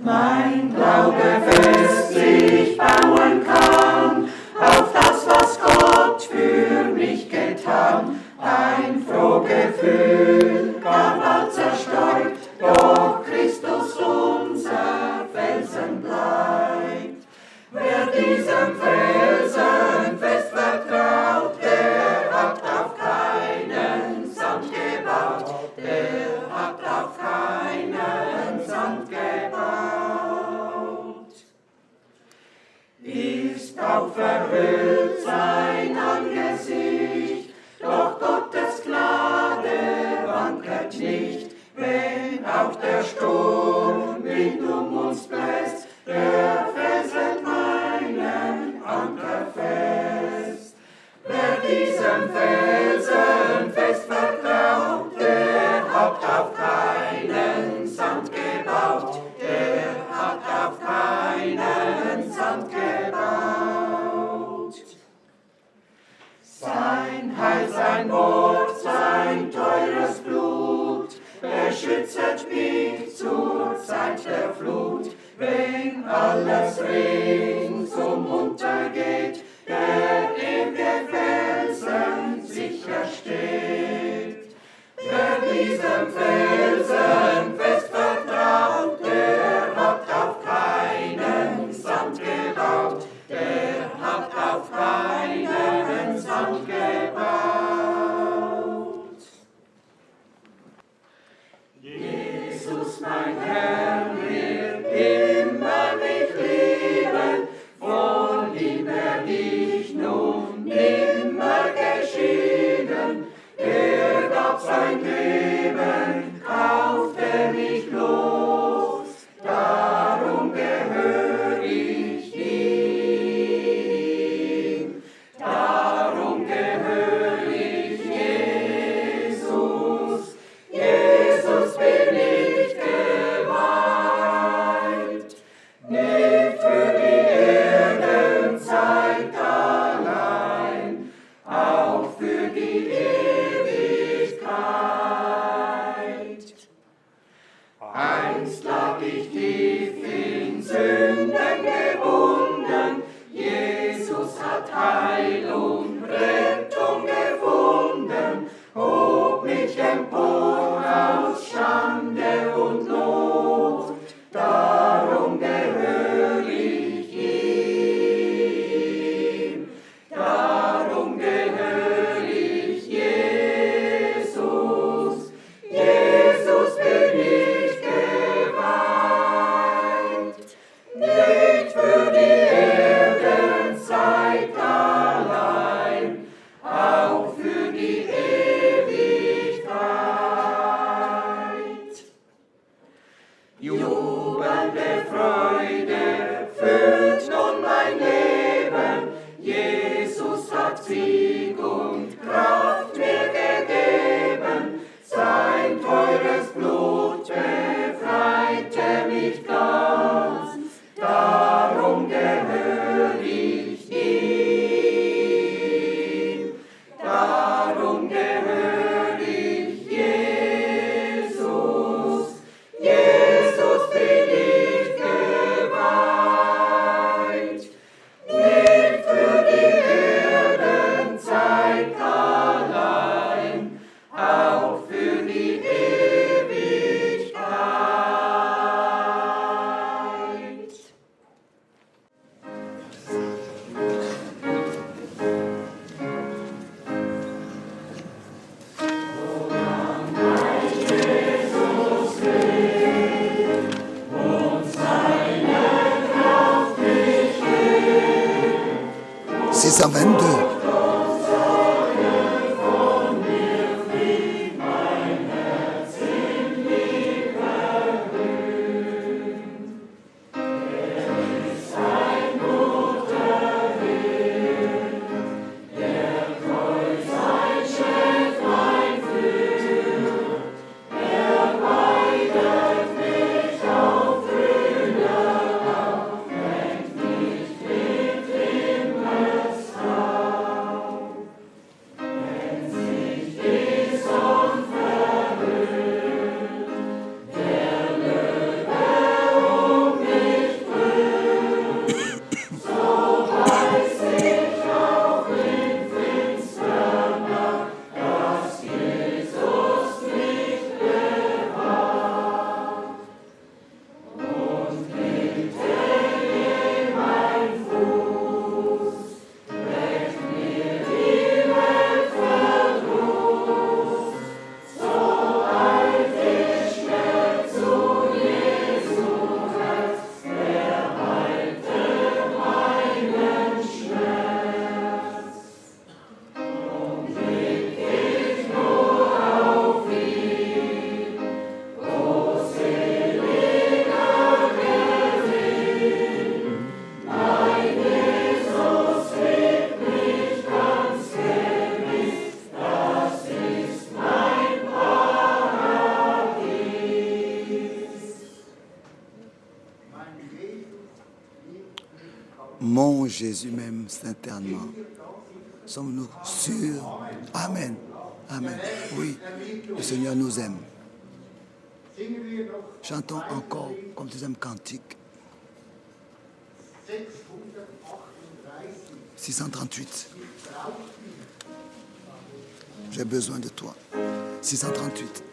Mein Glaube fest sich bauen kann auf das, was Gott für mich getan. Ein Frohgefühl gar bald zerstäubt, doch Christus unser Felsen bleibt. Wer diesem Felsen fest vertraut, der hat auf keinen Sand gebaut, der hat auf keinen Sand gebaut. Ist auch verhüllt sein Angesicht, doch Gottes Gnade wankert nicht, wenn auch der Sturmwind uns bläst, der fesselt meinen Anker fest. Wer diesem Felsen fest vertraut, der hat auf keinen Sand gebaut, der hat auf keinen Sand gebaut. Sein Heil, sein Wort, sein teures Blut beschützet mich zur Zeit der Flut. Wenn alles ringsum untergeht, der ewige Felsen sicher steht. Wer diesem Felsen fest vertraut, der hat auf keinen Sand gebaut, der hat auf keinen Sand gebaut. Jesus, mein Herr, wird immer mich lieben, von ihm werd ich nun nimmer geschieden. Er gab sein Leben, kaufte mich los, darum gehör ich ihm. Darum gehör ich Jesus, Jesus bin ich geweiht. Nicht für die Erdenzeit allein, auch für die Ewigkeit. Einst lag ich tief in Sünden gebunden, Jesus hat Heil und Rettung gefunden, hob mich empor aus Schande und Not, darum gehör ich ihm, darum gehör ich Jesus, Jesus bin ich geweiht. Nicht für die Erdenzeit allein, auch für die Ewigkeit. Jubelnde Freude füllt nun mein Leben, Jesus hat Sieg und Kraft mir gegeben, sein teures Blut befreite mich ganz, darum gehör ich ihm, darum gehör ich Jesus, Jesus bin ich geweiht. Nicht für die Erdenzeit allein, auch für die Ewigkeit. C'est à 22. Jésus m'aime sincèrement. Sommes-nous sûrs? Amen. Amen. Oui, le Seigneur nous aime. Chantons encore comme deuxième cantique. 638. J'ai besoin de toi. 638.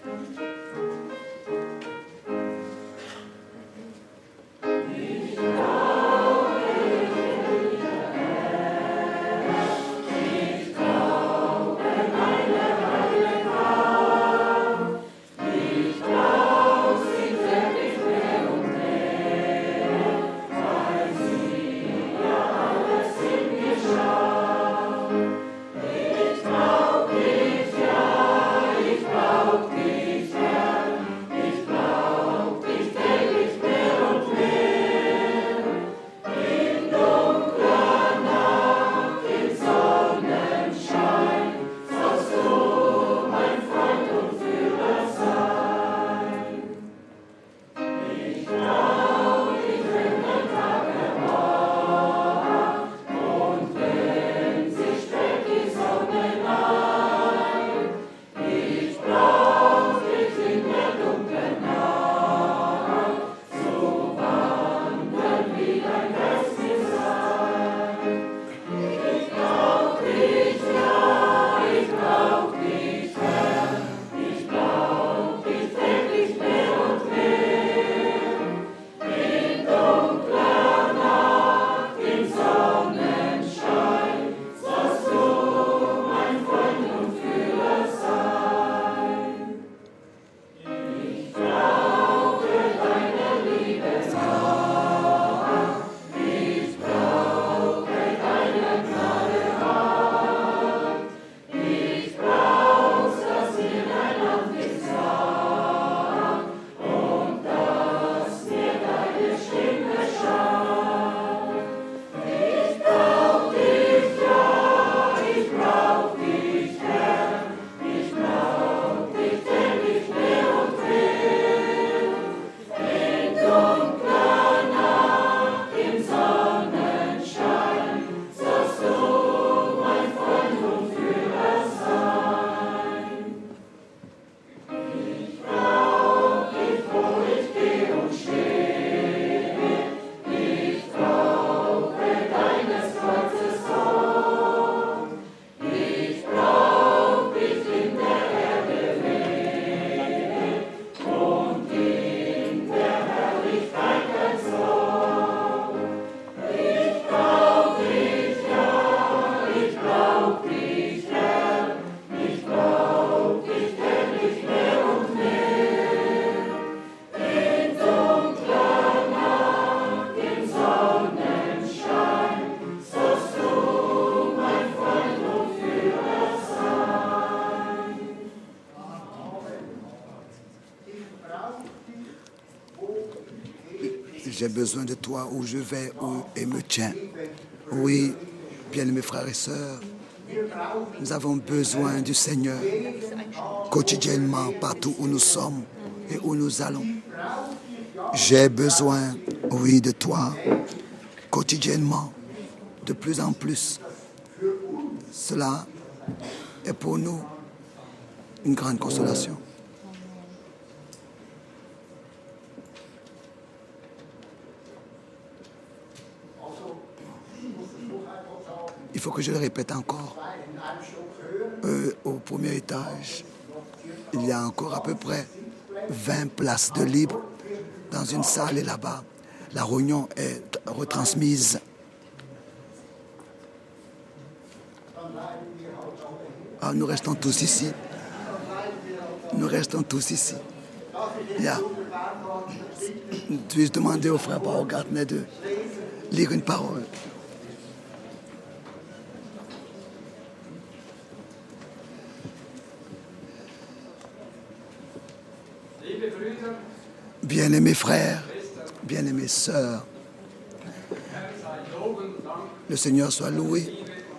J'ai besoin de toi où je vais et me tiens. Oui, bien-aimés frères et sœurs, nous avons besoin du Seigneur quotidiennement, partout où nous sommes et où nous allons. J'ai besoin, oui, de toi quotidiennement, de plus en plus. Cela est pour nous une grande consolation. Il faut que je le répète encore. Au premier étage, il y a encore à peu près 20 places de libre dans une salle et là-bas, la réunion est retransmise. Ah, nous restons tous ici. Nous restons tous ici. Puis-je demander au frère Paul Gardner de lire une parole? Bien-aimés frères, bien-aimées sœurs, le Seigneur soit loué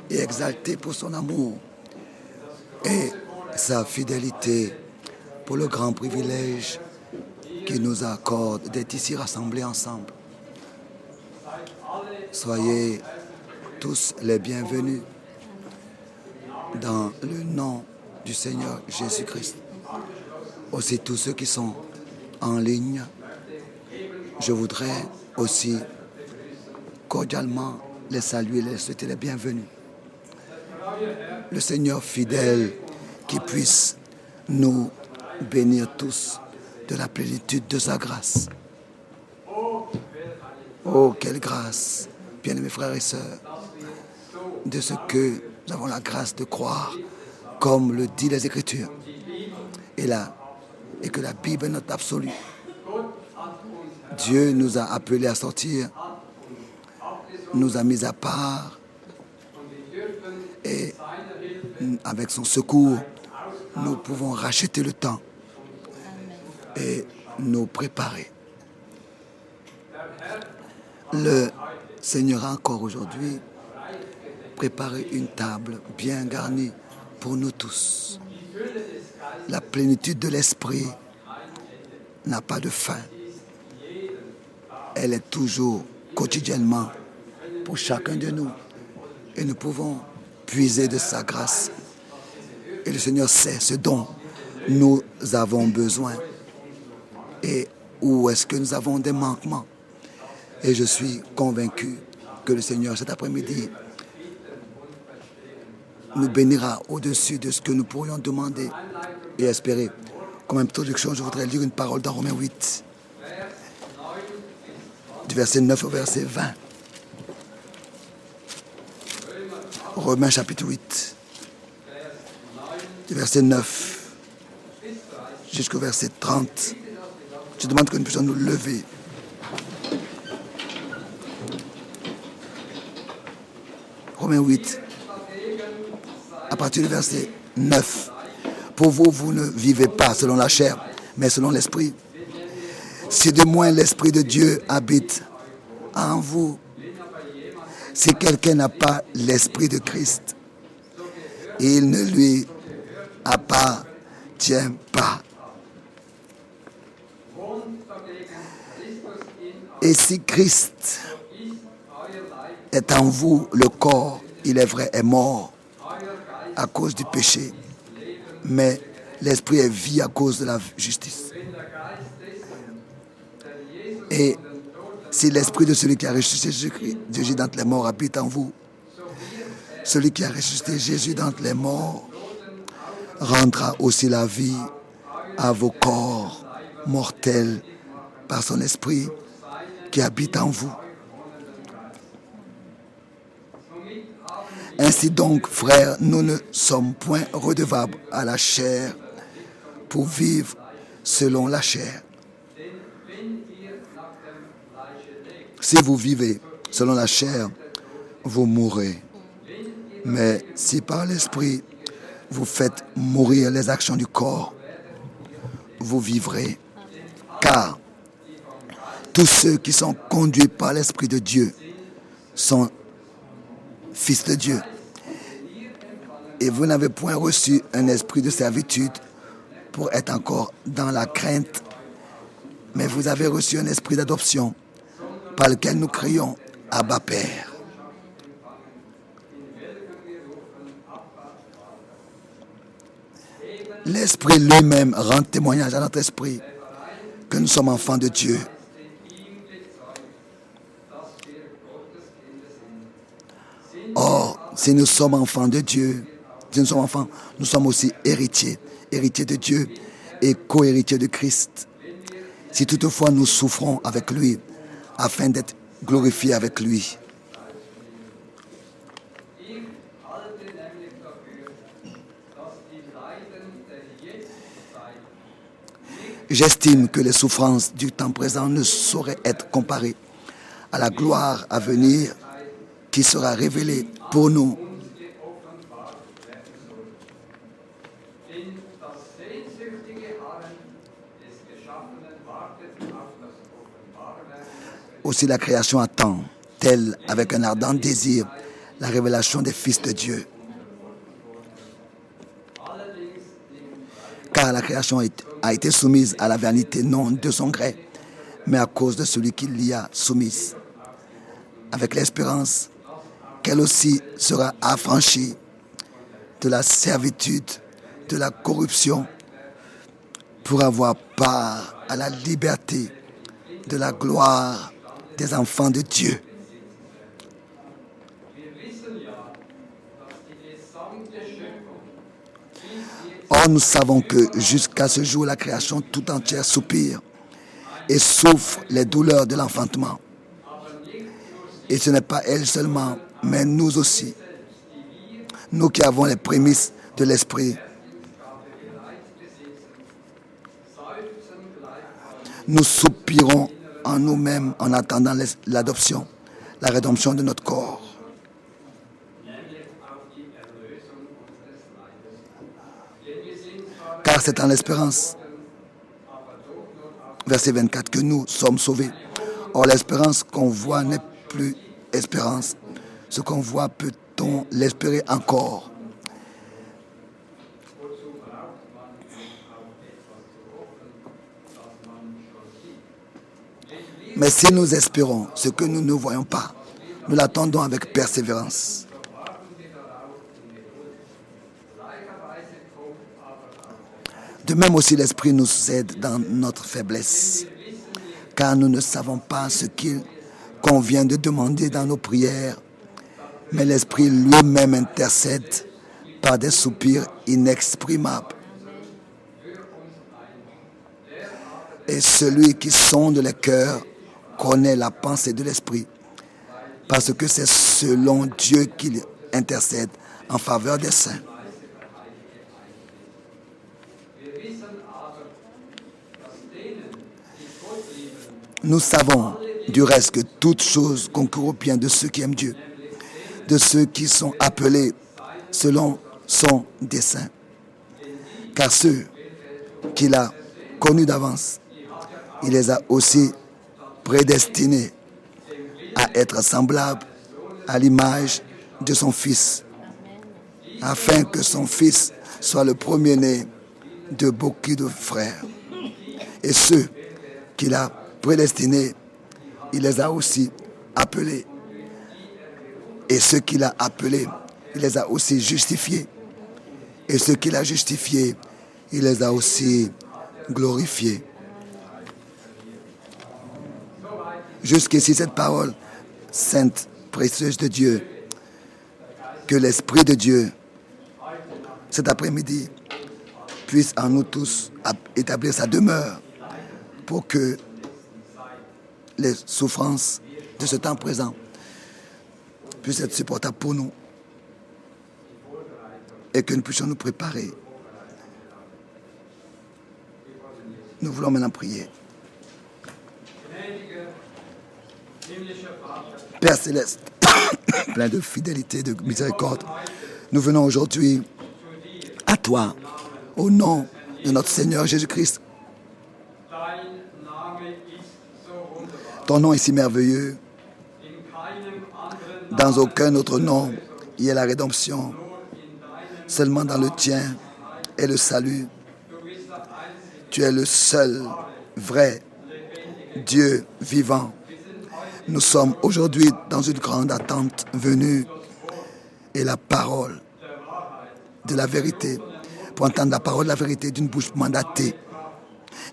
et exalté pour son amour et sa fidélité pour le grand privilège qu'il nous accorde d'être ici rassemblés ensemble. Soyez tous les bienvenus dans le nom du Seigneur Jésus-Christ. Aussi tous ceux qui sont en ligne, je voudrais aussi cordialement les saluer, les souhaiter les bienvenus. Le Seigneur fidèle qui puisse nous bénir tous de la plénitude de sa grâce. Oh, quelle grâce, bien-aimés frères et sœurs, de ce que nous avons la grâce de croire, comme le dit les Écritures, et que la Bible est notre absolu. Dieu nous a appelés à sortir, nous a mis à part, et avec son secours, nous pouvons racheter le temps et nous préparer. Le Seigneur a encore aujourd'hui préparé une table bien garnie pour nous tous. La plénitude de l'Esprit n'a pas de fin. Elle est toujours, quotidiennement, pour chacun de nous. Et nous pouvons puiser de sa grâce. Et le Seigneur sait ce dont nous avons besoin. Et où est-ce que nous avons des manquements. Et je suis convaincu que le Seigneur, cet après-midi, nous bénira au-dessus de ce que nous pourrions demander et espérer. Comme introduction, je voudrais lire une parole dans Romains 8, du verset 9 au verset 20. Romains chapitre 8, du verset 9 jusqu'au verset 30. Je demande que nous puissions nous lever. Romains 8, à partir du verset 9. Pour vous, vous ne vivez pas selon la chair, mais selon l'esprit. Si de moins l'Esprit de Dieu habite en vous, si quelqu'un n'a pas l'Esprit de Christ, il ne lui appartient pas. Et si Christ est en vous, le corps, il est vrai, est mort à cause du péché, mais l'esprit est vie à cause de la justice. Et si l'esprit de celui qui a ressuscité Jésus d'entre les morts habite en vous, celui qui a ressuscité Jésus d'entre les morts rendra aussi la vie à vos corps mortels par son esprit qui habite en vous. Ainsi donc, frères, nous ne sommes point redevables à la chair pour vivre selon la chair. Si vous vivez selon la chair, vous mourrez. Mais si par l'esprit, vous faites mourir les actions du corps, vous vivrez. Car tous ceux qui sont conduits par l'Esprit de Dieu sont fils de Dieu. Et vous n'avez point reçu un esprit de servitude pour être encore dans la crainte, mais vous avez reçu un esprit d'adoption par lequel nous crions Abba Père. L'Esprit lui-même rend témoignage à notre esprit que nous sommes enfants de Dieu. Or, si nous sommes enfants de Dieu, si nous sommes enfants, nous sommes aussi héritiers, héritiers de Dieu et co-héritiers de Christ. Si toutefois nous souffrons avec lui, afin d'être glorifiés avec lui. J'estime que les souffrances du temps présent ne sauraient être comparées à la gloire à venir qui sera révélée pour nous. Aussi la création attend, telle avec un ardent désir, la révélation des fils de Dieu. Car la création a été soumise à la vanité, non de son gré, mais à cause de celui qui l'y a soumise, avec l'espérance qu'elle aussi sera affranchie de la servitude, de la corruption, pour avoir part à la liberté de la gloire des enfants de Dieu. Or, nous savons que jusqu'à ce jour, la création tout entière soupire et souffre les douleurs de l'enfantement. Et ce n'est pas elle seulement, mais nous aussi. Nous qui avons les prémices de l'Esprit. Nous soupirons en nous-mêmes en attendant l'adoption, la rédemption de notre corps. Car c'est en l'espérance, verset 24, que nous sommes sauvés. Or, l'espérance qu'on voit n'est plus espérance. Ce qu'on voit, peut-on l'espérer encore? Mais si nous espérons ce que nous ne voyons pas, nous l'attendons avec persévérance. De même aussi, l'Esprit nous aide dans notre faiblesse, car nous ne savons pas ce qu'il convient de demander dans nos prières, mais l'Esprit lui-même intercède par des soupirs inexprimables. Et celui qui sonde les cœurs connaît la pensée de l'Esprit, parce que c'est selon Dieu qu'il intercède en faveur des saints. Nous savons du reste que toute chose concourt au bien de ceux qui aiment Dieu, de ceux qui sont appelés selon son dessein. Car ceux qu'il a connus d'avance, il les a aussi prédestinés à être semblables à l'image de son Fils, afin que son Fils soit le premier-né de beaucoup de frères. Et ceux qu'il a prédestinés, il les a aussi appelés. Et ceux qu'il a appelés, il les a aussi justifiés. Et ceux qu'il a justifiés, il les a aussi glorifiés. Jusqu'ici, cette parole sainte, précieuse de Dieu, que l'Esprit de Dieu, cet après-midi, puisse en nous tous établir sa demeure pour que les souffrances de ce temps présent puissent être supportables pour nous et que nous puissions nous préparer. Nous voulons maintenant prier. Père Céleste, plein de fidélité et de miséricorde, nous venons aujourd'hui à toi, au nom de notre Seigneur Jésus-Christ. Ton nom est si merveilleux. Dans aucun autre nom, il y a la rédemption. Seulement dans le tien est le salut. Tu es le seul vrai Dieu vivant. Nous sommes aujourd'hui dans une grande attente venue et la parole de la vérité, pour entendre la parole de la vérité d'une bouche mandatée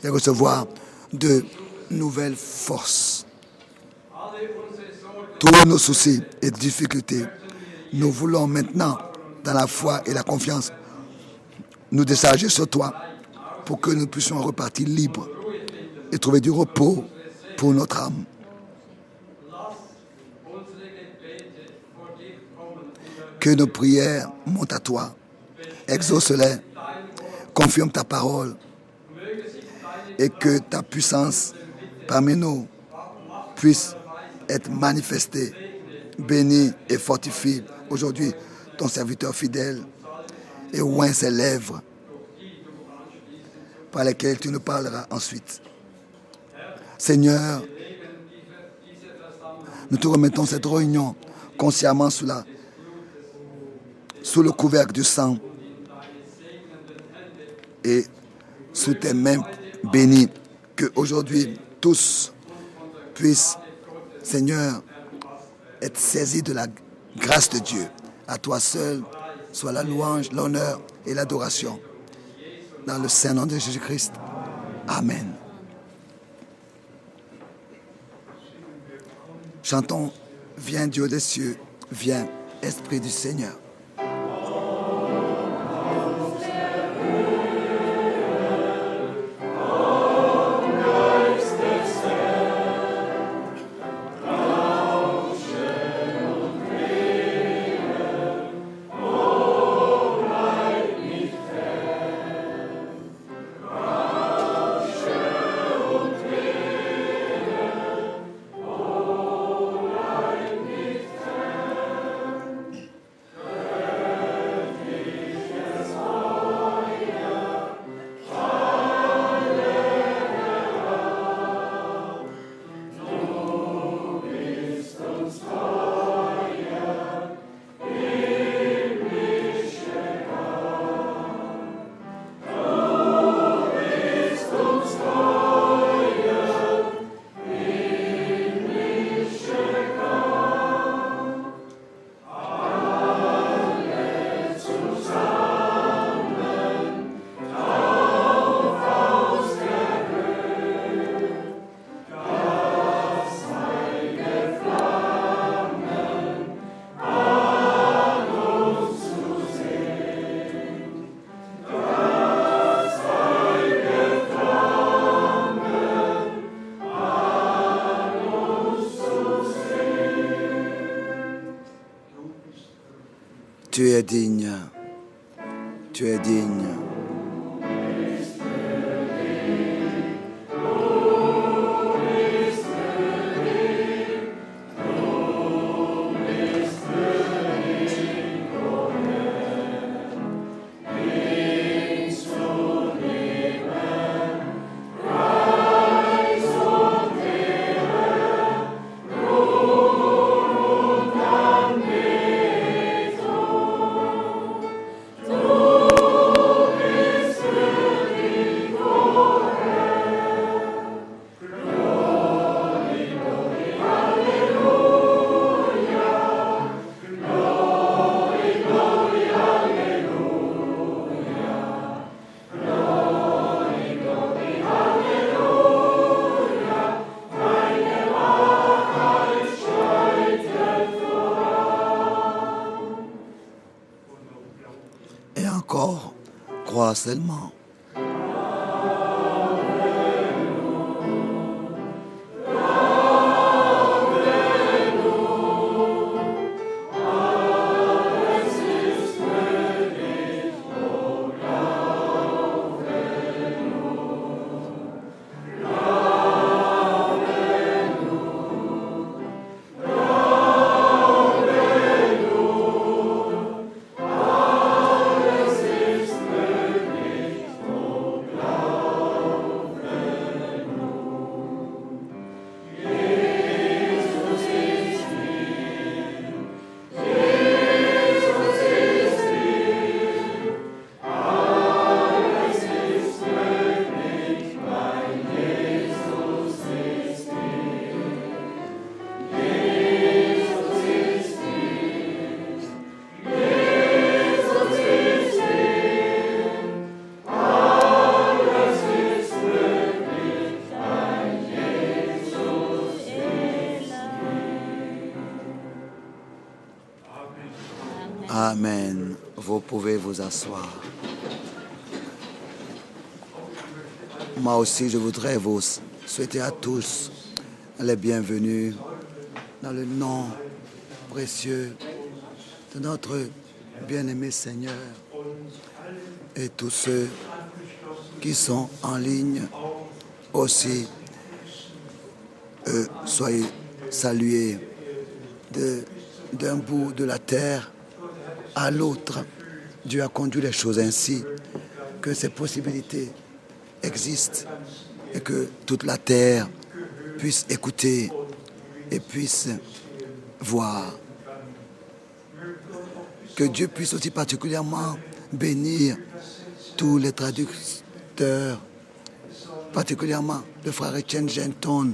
et recevoir de nouvelles forces. Tous nos soucis et difficultés, nous voulons maintenant, dans la foi et la confiance, nous décharger sur toi pour que nous puissions repartir libres et trouver du repos pour notre âme. Que nos prières montent à toi, exauce-les, confirme ta parole et que ta puissance parmi nous puisse être manifestée, bénie et fortifie aujourd'hui ton serviteur fidèle et oint ses lèvres par lesquelles tu nous parleras ensuite. Seigneur, nous te remettons cette réunion consciemment sous le couvercle du sang et sous tes mains bénies, que aujourd'hui tous puissent, Seigneur, être saisis de la grâce de Dieu. À toi seul soit la louange, l'honneur et l'adoration. Dans le saint nom de Jésus-Christ. Amen. Chantons, viens Dieu des cieux, viens Esprit du Seigneur. Tu es digne, tu es digne. Crois seulement. Amen. Vous pouvez vous asseoir. Moi aussi, je voudrais vous souhaiter à tous les bienvenus dans le nom précieux de notre bien-aimé Seigneur et tous ceux qui sont en ligne aussi. Soyez salués d'un bout de la terre à l'autre. Dieu a conduit les choses ainsi que ces possibilités existent et que toute la terre puisse écouter et puisse voir. Que Dieu puisse aussi particulièrement bénir tous les traducteurs, particulièrement le frère Etienne Genton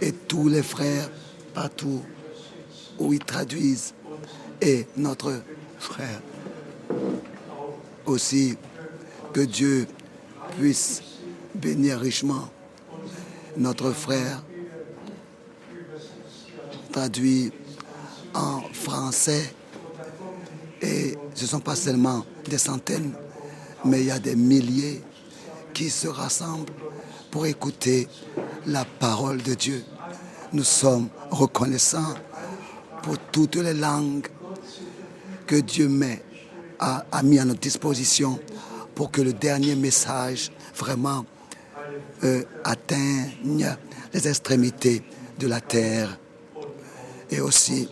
et tous les frères partout où ils traduisent et notre frère. Aussi, que Dieu puisse bénir richement notre frère, traduit en français. Et ce ne sont pas seulement des centaines, mais il y a des milliers qui se rassemblent pour écouter la parole de Dieu. Nous sommes reconnaissants pour toutes les langues que Dieu a mis à notre disposition pour que le dernier message vraiment atteigne les extrémités de la terre et aussi,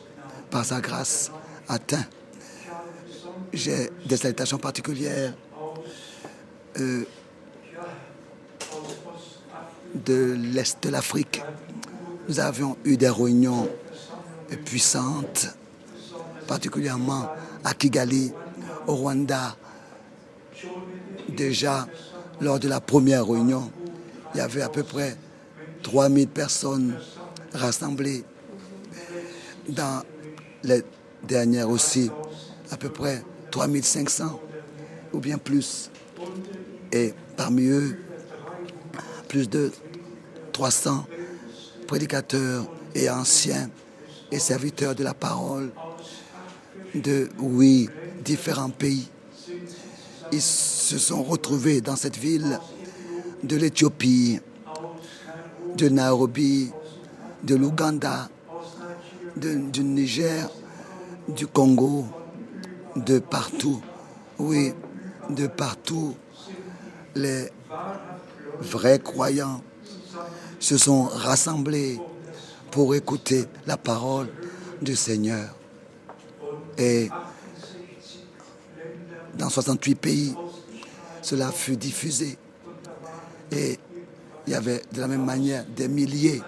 par sa grâce, atteint. J'ai des salutations particulières de l'Est de l'Afrique. Nous avions eu des réunions puissantes, particulièrement à Kigali, au Rwanda. Déjà, lors de la première réunion, il y avait à peu près 3000 personnes rassemblées. Dans les dernières aussi, à peu près 3500 ou bien plus. Et parmi eux, plus de 300 prédicateurs et anciens et serviteurs de la parole de, différents pays. Ils se sont retrouvés dans cette ville de l'Éthiopie, de Nairobi, de l'Ouganda, du Niger, du Congo, de partout. Oui, de partout. Les vrais croyants se sont rassemblés pour écouter la parole du Seigneur. Et dans 68 pays, cela fut diffusé. Et il y avait de la même manière des milliers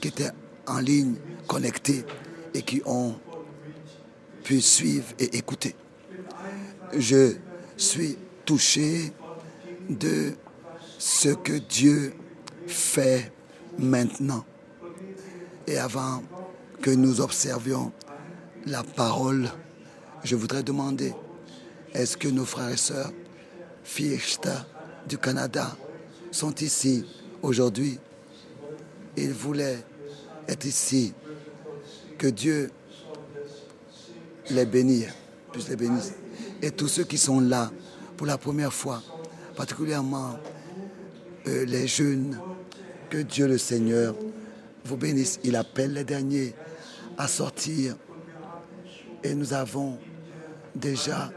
qui étaient en ligne, connectés et qui ont pu suivre et écouter. Je suis touché de ce que Dieu fait maintenant. Et avant que nous observions la parole, je voudrais demander, est-ce que nos frères et sœurs Fiesta du Canada sont ici aujourd'hui? Ils voulaient être ici. Que Dieu les bénisse, puisse les bénir. Et tous ceux qui sont là pour la première fois, particulièrement les jeunes, que Dieu le Seigneur vous bénisse. Il appelle les derniers à sortir. Et nous avons déjà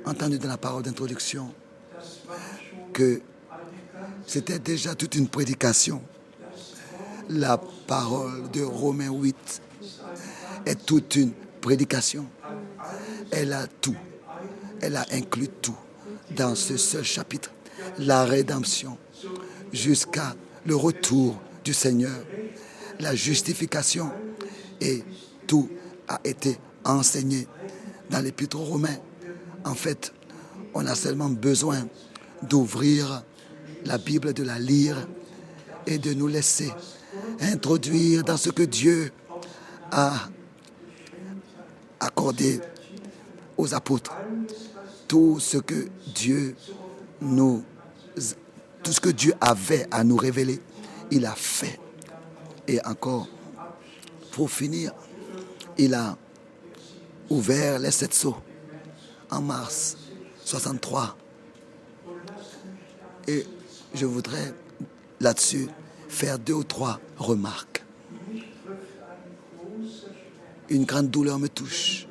entendu dans la parole d'introduction que c'était déjà toute une prédication. La parole de Romains 8 est toute une prédication. Elle a tout. Elle a inclus tout dans ce seul chapitre. La rédemption jusqu'à le retour du Seigneur. La justification. Et tout a été enseigné dans l'Épître aux Romains. En fait, on a seulement besoin d'ouvrir la Bible, de la lire et de nous laisser introduire dans ce que Dieu a accordé aux apôtres. Tout ce que Dieu avait à nous révéler, il a fait. Et encore, pour finir, il a ouvert les 7 sceaux en mars 63. Et je voudrais là-dessus faire 2 ou 3 remarques. Une grande douleur me touche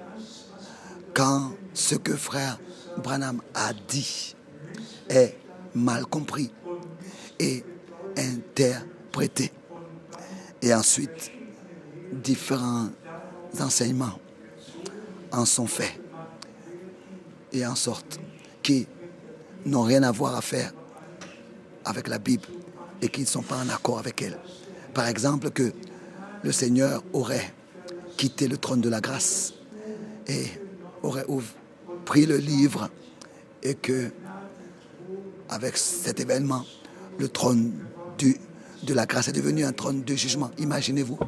quand ce que frère Branham a dit est mal compris et interprété. Et ensuite, différents enseignements en sont faits et en sorte qui n'ont rien à faire avec la Bible et qui ne sont pas en accord avec elle. Par exemple, que le Seigneur aurait quitté le trône de la grâce et aurait pris le livre et que, avec cet événement, le trône de la grâce est devenu un trône de jugement. Imaginez-vous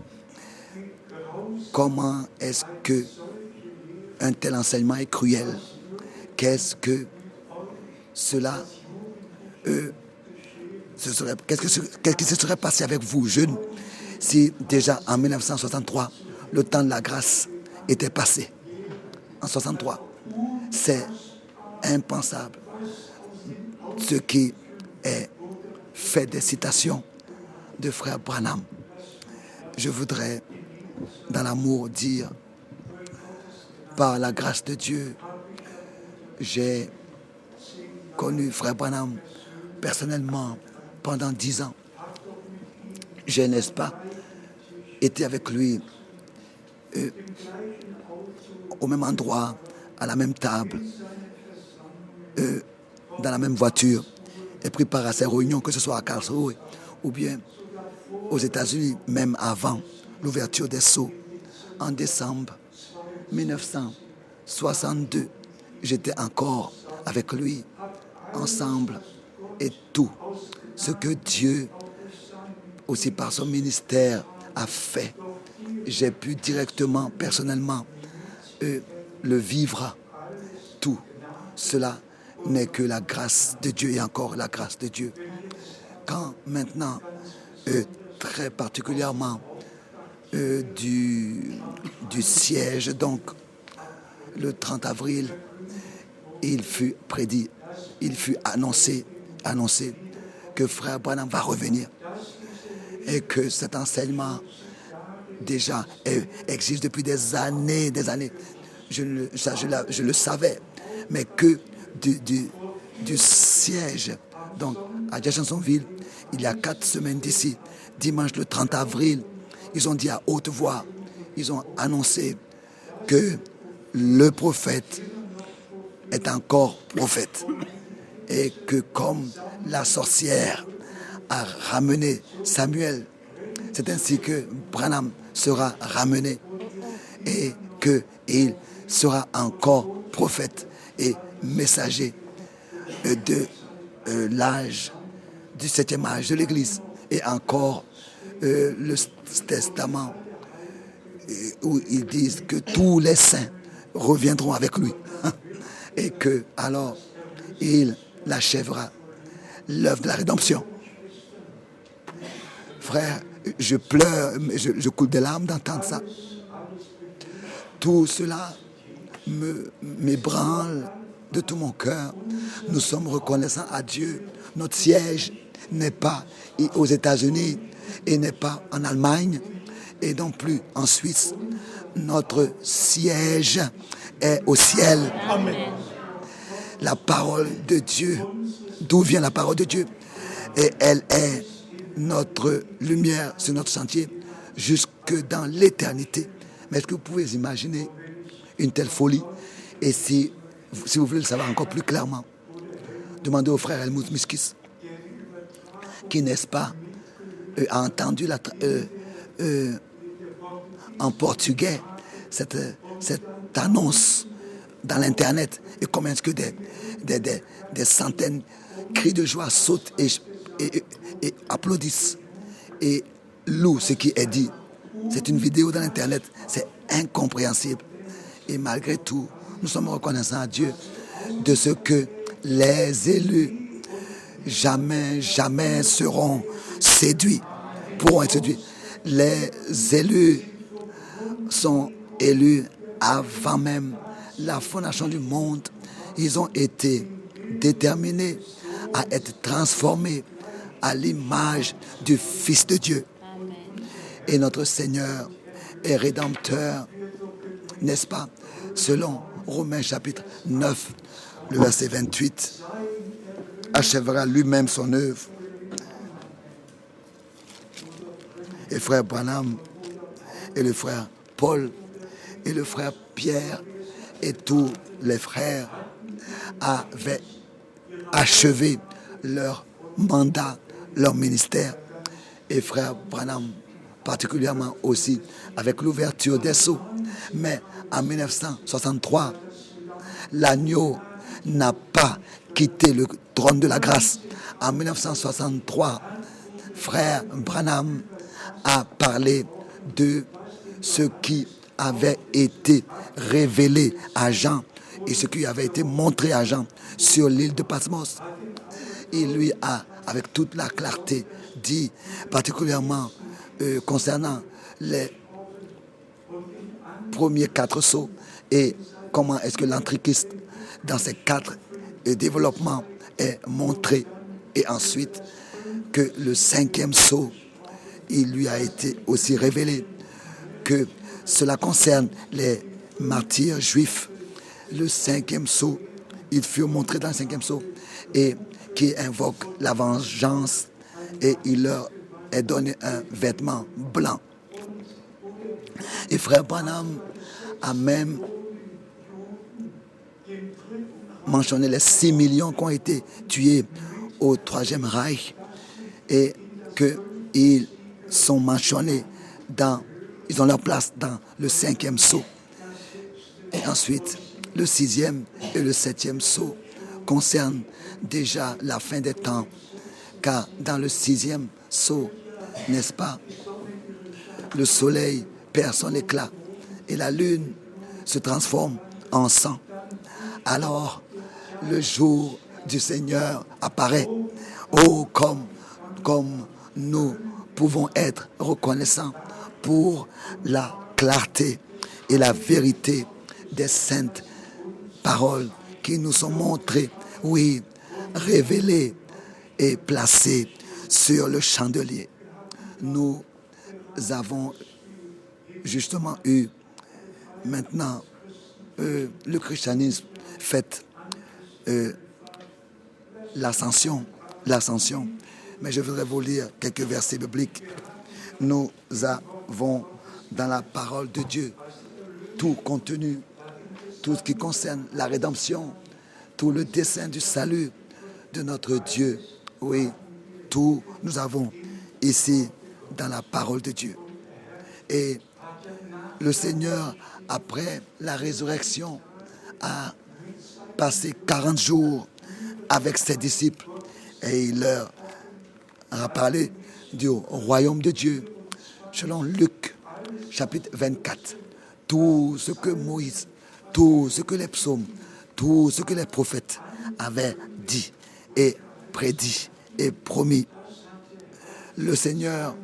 comment est-ce que un tel enseignement est cruel. Qu'est-ce que cela qu'est-ce qui se serait passé avec vous, jeunes, si déjà en 1963, le temps de la grâce était passé? En 63, c'est impensable. Ce qui est fait des citations de frère Branham. Je voudrais, dans l'amour, dire, par la grâce de Dieu, j'ai connu frère Branham personnellement pendant 10 ans. J'ai, n'est-ce pas, été avec lui au même endroit, à la même table, dans la même voiture, et pris part à ces réunions, que ce soit à Karlsruhe ou bien aux États-Unis, même avant l'ouverture des sceaux. En décembre 1962, j'étais encore avec lui, ensemble, et tout ce que Dieu, aussi par son ministère, a fait, j'ai pu directement, personnellement, le vivre. Tout cela n'est que la grâce de Dieu et encore la grâce de Dieu. Quand maintenant, très particulièrement du siège, donc le 30 avril, il fut prédit, il fut annoncé que frère Branham va revenir et que cet enseignement déjà existe depuis des années. Je le savais, mais que du siège, donc à Jacksonville, il y a 4 semaines d'ici, dimanche le 30 avril, ils ont dit à haute voix, ils ont annoncé que le prophète est encore prophète et que comme la sorcière a ramené Samuel, c'est ainsi que Branham sera ramené et qu'il sera encore prophète et messager de l'âge du 7e âge de l'Église et encore le testament où ils disent que tous les saints reviendront avec lui et que alors il achèvera l'œuvre de la rédemption. Frère, je pleure, je coule des larmes d'entendre ça. Tout cela m'ébranle de tout mon cœur. Nous sommes reconnaissants à Dieu. Notre siège n'est pas aux États-Unis et n'est pas en Allemagne et non plus en Suisse. Notre siège est au ciel. Amen. La parole de Dieu, d'où vient la parole de Dieu? Et elle est notre lumière sur notre sentier jusque dans l'éternité. Mais est-ce que vous pouvez imaginer une telle folie? Et si vous voulez le savoir encore plus clairement, demandez au frère Helmut Miskis, qui, n'est-ce pas, a entendu en portugais cette annonce dans l'internet, et comment est-ce que des centaines cris de joie sautent et applaudissent et louent ce qui est dit. C'est une vidéo dans l'internet, c'est incompréhensible. Et malgré tout, nous sommes reconnaissants à Dieu de ce que les élus jamais seront séduits, pourront être séduits. Les élus sont élus avant même la fondation du monde. Ils ont été déterminés à être transformés à l'image du Fils de Dieu. Amen. Et notre Seigneur et Rédempteur, n'est-ce pas, selon Romains chapitre 9, le verset 28, achèvera lui-même son œuvre. Et frère Branham et le frère Paul et le frère Pierre et tous les frères avaient achevé leur mandat, leur ministère. Et frère Branham particulièrement aussi avec l'ouverture des sceaux. Mais en 1963, l'agneau n'a pas quitté le trône de la grâce. En 1963, frère Branham a parlé de ce qui avait été révélé à Jean et ce qui avait été montré à Jean sur l'île de Patmos. Il lui a, avec toute la clarté, dit, particulièrement concernant les premiers 4 sceaux et comment est-ce que l'Antichrist, dans ces 4 développements, est montré. Et ensuite, que le 5e sceau, il lui a été aussi révélé que cela concerne les martyrs juifs. Le 5e sceau, ils furent montrés dans le 5e sceau et qui invoque la vengeance et il leur est donné un vêtement blanc. Et frère Branham a même mentionné les 6 millions qui ont été tués au 3e Reich et qu'ils sont mentionnés ils ont leur place dans le 5e sceau. Et ensuite, le 6e et le 7e sceau concernent déjà la fin des temps, car dans le 6e sceau, n'est-ce pas, le soleil perd son éclat et la lune se transforme en sang. Alors, le jour du Seigneur apparaît. Oh, comme nous pouvons être reconnaissants pour la clarté et la vérité des saintes paroles qui nous sont montrées, oui, révélées et placées sur le chandelier. Nous avons justement eu maintenant le christianisme fait l'ascension, mais je voudrais vous lire quelques versets bibliques. Nous avons dans la parole de Dieu tout contenu, tout ce qui concerne la rédemption, tout le dessein du salut de notre Dieu. Oui, tout nous avons ici dans la parole de Dieu. Et le Seigneur, après la résurrection, a passé 40 jours avec ses disciples et il leur a parlé du royaume de Dieu. Selon Luc, chapitre 24, tout ce que Moïse, tout ce que les psaumes, tout ce que les prophètes avaient dit et prédit et promis, le Seigneur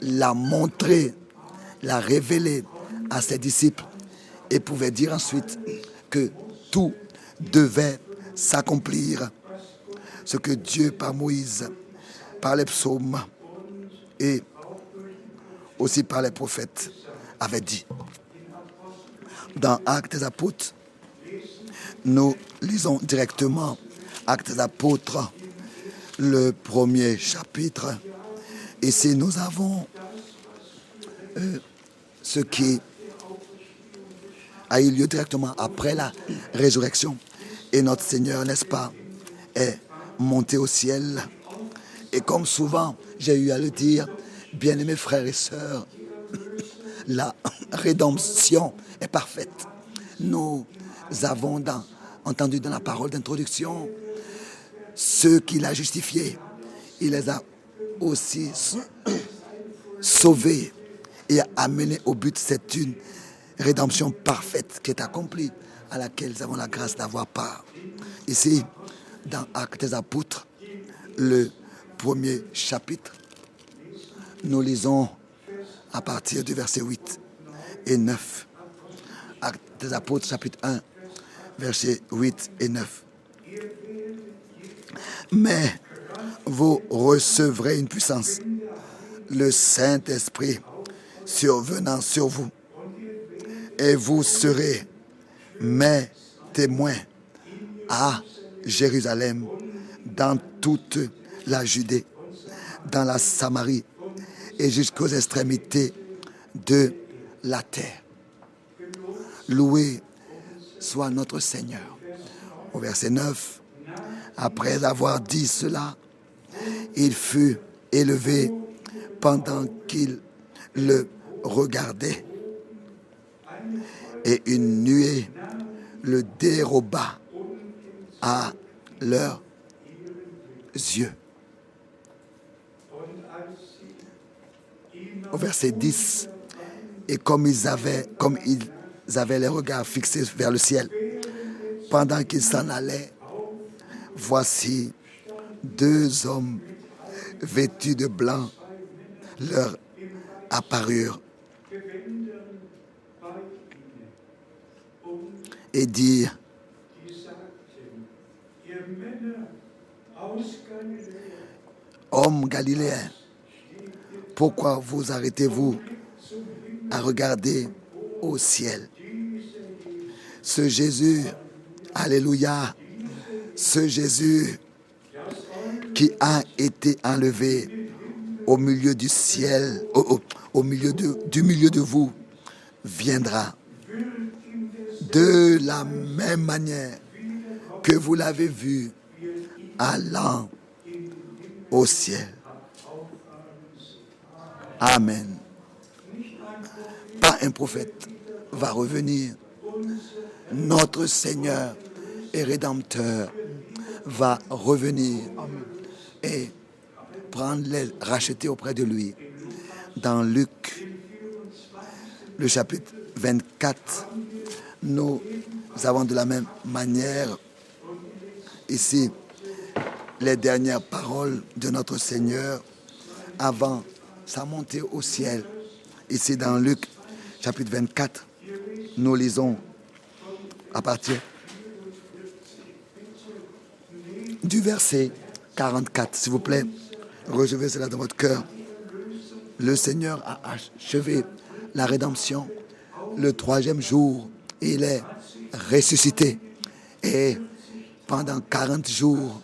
l'a montré, l'a révélé à ses disciples et pouvait dire ensuite que tout devait s'accomplir. Ce que Dieu par Moïse, par les psaumes et aussi par les prophètes avait dit. Dans Actes des Apôtres, nous lisons directement Actes des Apôtres, le 1er chapitre. Ici, nous avons ce qui a eu lieu directement après la résurrection. Et notre Seigneur, n'est-ce pas, est monté au ciel. Et comme souvent, j'ai eu à le dire, bien-aimés frères et sœurs, la rédemption est parfaite. Nous avons entendu dans la parole d'introduction ceux qu'il a justifiés. Il les a aussi sauvés et amenés au but. C'est une rédemption parfaite qui est accomplie, à laquelle nous avons la grâce d'avoir part. Ici, dans Actes des Apôtres, le 1er chapitre, nous lisons à partir du verset 8 et 9. Actes des Apôtres, chapitre 1, versets 8 et 9. Mais vous recevrez une puissance, le Saint-Esprit survenant sur vous, et vous serez mes témoins à Jérusalem, dans toute la Judée, dans la Samarie et jusqu'aux extrémités de la terre. Loué soit notre Seigneur. Au verset 9, après avoir dit cela, il fut élevé pendant qu'il le regardait, et une nuée le déroba à leurs yeux. Au verset 10, Et comme ils avaient les regards fixés vers le ciel, pendant qu'ils s'en allaient, voici 2 hommes vêtus de blanc leur apparurent et dirent: Hommes galiléens, pourquoi vous arrêtez-vous à regarder au ciel? Ce Jésus, alléluia, ce Jésus qui a été enlevé au milieu du ciel, au milieu du milieu de vous, viendra de la même manière que vous l'avez vu allant au ciel. Amen. Pas un prophète va revenir. Notre Seigneur et Rédempteur va revenir et prendre les rachetés auprès de lui. Dans Luc, le chapitre 24, nous avons de la même manière ici les dernières paroles de notre Seigneur avant sa montée au ciel. Ici dans Luc, chapitre 24, nous lisons à partir du verset 44. S'il vous plaît, recevez cela dans votre cœur. Le Seigneur a achevé la rédemption le 3e jour. Il est ressuscité. Et pendant 40 jours,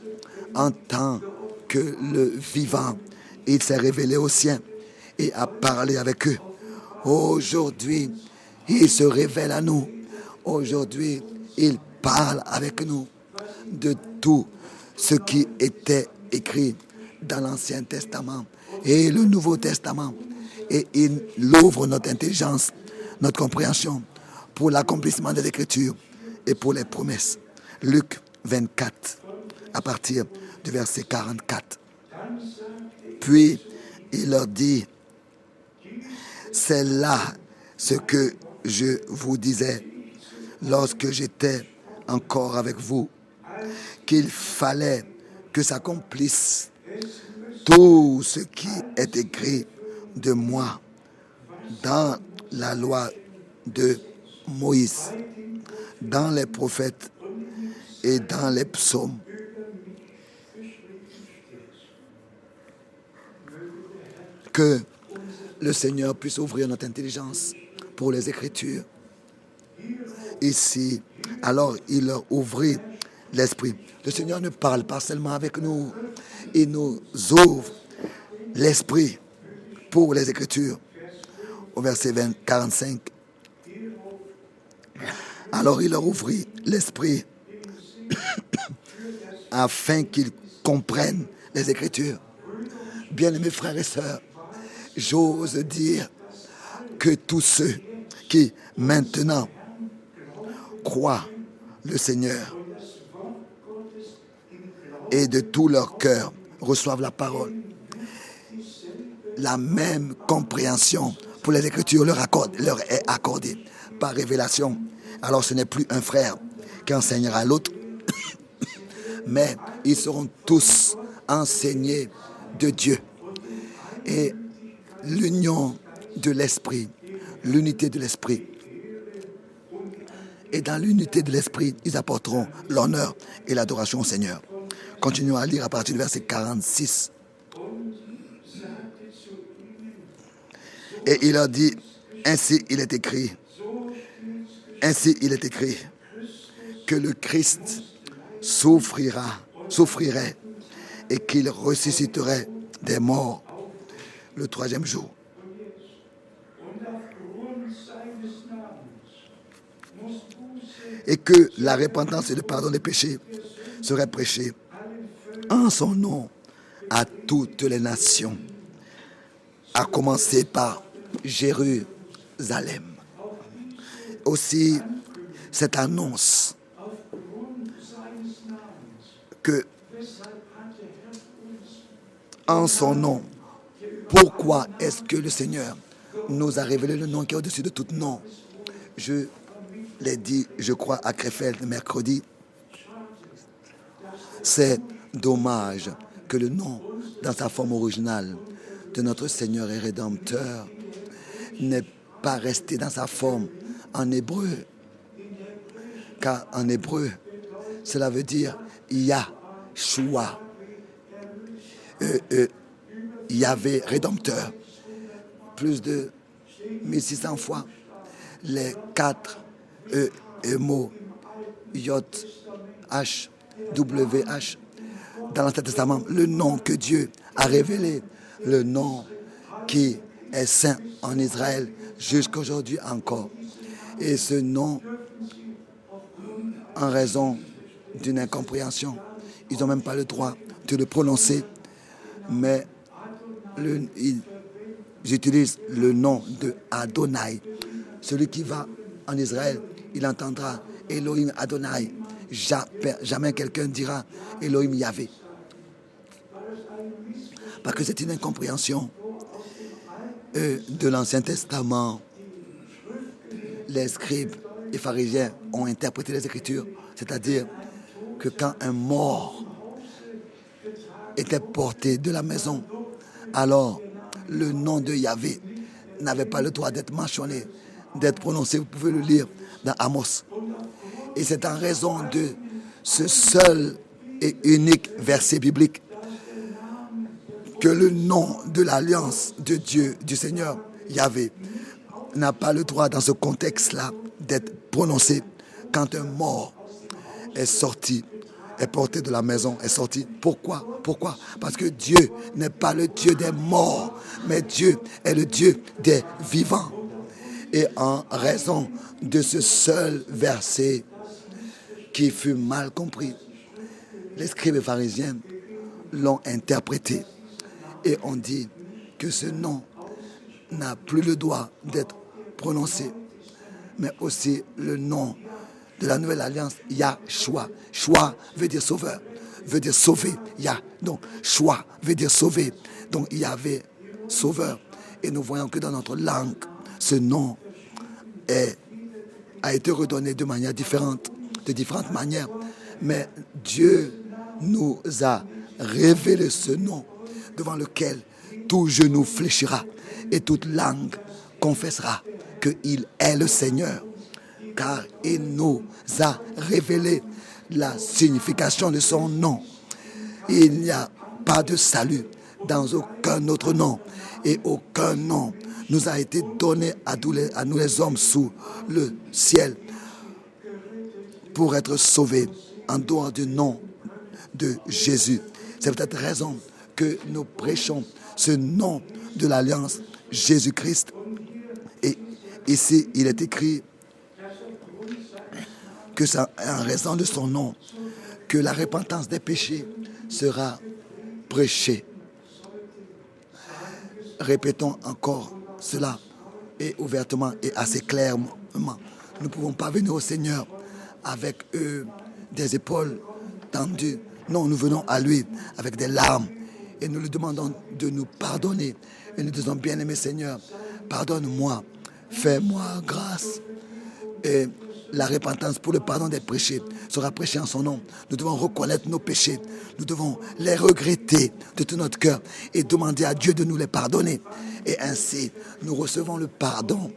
en tant que le vivant, il s'est révélé aux siens et a parlé avec eux. Aujourd'hui, il se révèle à nous. Aujourd'hui, il parle avec nous de tout ce qui était écrit dans l'Ancien Testament et le Nouveau Testament. Et il ouvre notre intelligence, notre compréhension pour l'accomplissement des Écritures et pour les promesses. Luc 24, à partir du verset 44. Puis, il leur dit: c'est là ce que je vous disais lorsque j'étais encore avec vous, qu'il fallait que s'accomplisse tout ce qui est écrit de moi dans la loi de Moïse, dans les prophètes et dans les psaumes. Que le Seigneur puisse ouvrir notre intelligence pour les Écritures. Ici, alors il leur ouvrit l'esprit. Le Seigneur ne parle pas seulement avec nous, il nous ouvre l'esprit pour les Écritures. Au verset 45. Alors il leur ouvrit l'esprit afin qu'ils comprennent les Écritures. Bien-aimés frères et sœurs, j'ose dire que tous ceux qui maintenant croient le Seigneur et de tout leur cœur reçoivent la parole, la même compréhension pour les Écritures leur est accordée par révélation. Alors ce n'est plus un frère qui enseignera à l'autre, mais ils seront tous enseignés de Dieu. Et l'union de l'esprit, l'unité de l'esprit. Et dans l'unité de l'esprit, ils apporteront l'honneur et l'adoration au Seigneur. Continuons à lire à partir du verset 46. Et il leur dit: ainsi il est écrit, que le Christ souffrirait et qu'il ressusciterait des morts le 3e jour. Et que la repentance et le pardon des péchés seraient prêchés en son nom à toutes les nations, à commencer par Jérusalem. Aussi, cette annonce que en son nom, pourquoi est-ce que le Seigneur nous a révélé le nom qui est au-dessus de tout nom. Je l'ai dit, je crois, à Krefeld mercredi. C'est dommage que le nom, dans sa forme originale, de notre Seigneur et Rédempteur, n'est pas resté dans sa forme en hébreu. Car en hébreu, cela veut dire Yahshua. Yahvé, Rédempteur. Plus de 1600 fois. Les 4 mots Yod, H, WH dans l'Ancien Testament, le nom que Dieu a révélé, le nom qui est saint en Israël jusqu'aujourd'hui encore. Et ce nom, en raison d'une incompréhension, ils n'ont même pas le droit de le prononcer, mais ils utilisent le nom de Adonai. Celui qui va en Israël, il entendra Elohim Adonai. Jamais quelqu'un dira Elohim Yahvé. Parce que c'est une incompréhension de l'Ancien Testament. Les scribes et pharisiens ont interprété les Écritures, c'est-à-dire que quand un mort était porté de la maison, alors le nom de Yahvé n'avait pas le droit d'être mentionné, d'être prononcé. Vous pouvez le lire dans Amos. Et c'est en raison de ce seul et unique verset biblique que le nom de l'alliance de Dieu, du Seigneur Yahvé, n'a pas le droit dans ce contexte-là d'être prononcé quand un mort est sorti, est porté de la maison, est sorti. Pourquoi? Parce que Dieu n'est pas le Dieu des morts, mais Dieu est le Dieu des vivants. Et en raison de ce seul verset qui fut mal compris, les scribes et pharisiens l'ont interprété et ont dit que ce nom n'a plus le droit d'être prononcé, mais aussi le nom de la nouvelle alliance, Yahshua. Shua veut dire sauveur, veut dire sauver. Donc, Shua veut dire sauver. Donc, il y avait sauveur. Et nous voyons que dans notre langue, ce nom a été redonné de manière différente, de différentes manières. Mais Dieu nous a révélé ce nom devant lequel tout genou fléchira et toute langue confessera qu'il est le Seigneur, car il nous a révélé la signification de son nom. Il n'y a pas de salut dans aucun autre nom, et aucun nom nous a été donné à nous les hommes sous le ciel pour être sauvés en dehors du nom de Jésus. C'est peut-être raison que nous prêchons ce nom de l'alliance Jésus-Christ. Et ici, il est écrit que c'est en raison de son nom que la repentance des péchés sera prêchée. Répétons encore cela, et ouvertement et assez clairement. Nous ne pouvons pas venir au Seigneur avec des épaules tendues. Non, nous venons à lui avec des larmes et nous lui demandons de nous pardonner. Et nous disons, bien-aimé Seigneur, pardonne-moi, fais-moi grâce. Et la repentance pour le pardon des péchés sera prêchée en son nom. Nous devons reconnaître nos péchés. Nous devons les regretter de tout notre cœur et demander à Dieu de nous les pardonner. Et ainsi, nous recevons le pardon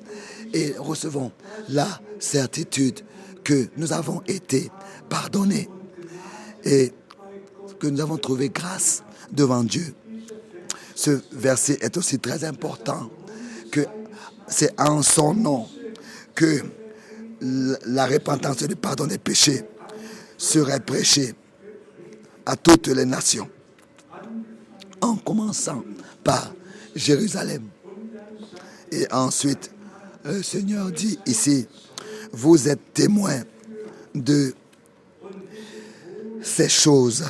et recevons la certitude que nous avons été pardonnés et que nous avons trouvé grâce devant Dieu. Ce verset est aussi très important que c'est en son nom que la repentance et le pardon des péchés serait prêchée à toutes les nations, en commençant par Jérusalem. Et ensuite, le Seigneur dit ici, vous êtes témoins de ces choses.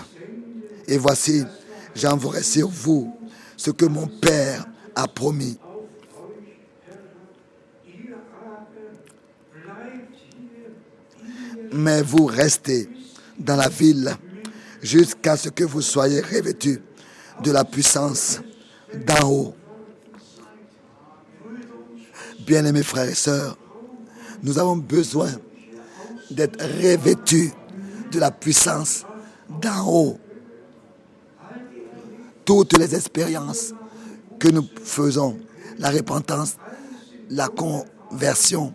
Et voici, j'enverrai sur vous ce que mon Père a promis. Mais vous restez dans la ville jusqu'à ce que vous soyez revêtus de la puissance d'en haut. Bien-aimés frères et sœurs, nous avons besoin d'être revêtus de la puissance d'en haut. Toutes les expériences que nous faisons, la repentance, la conversion,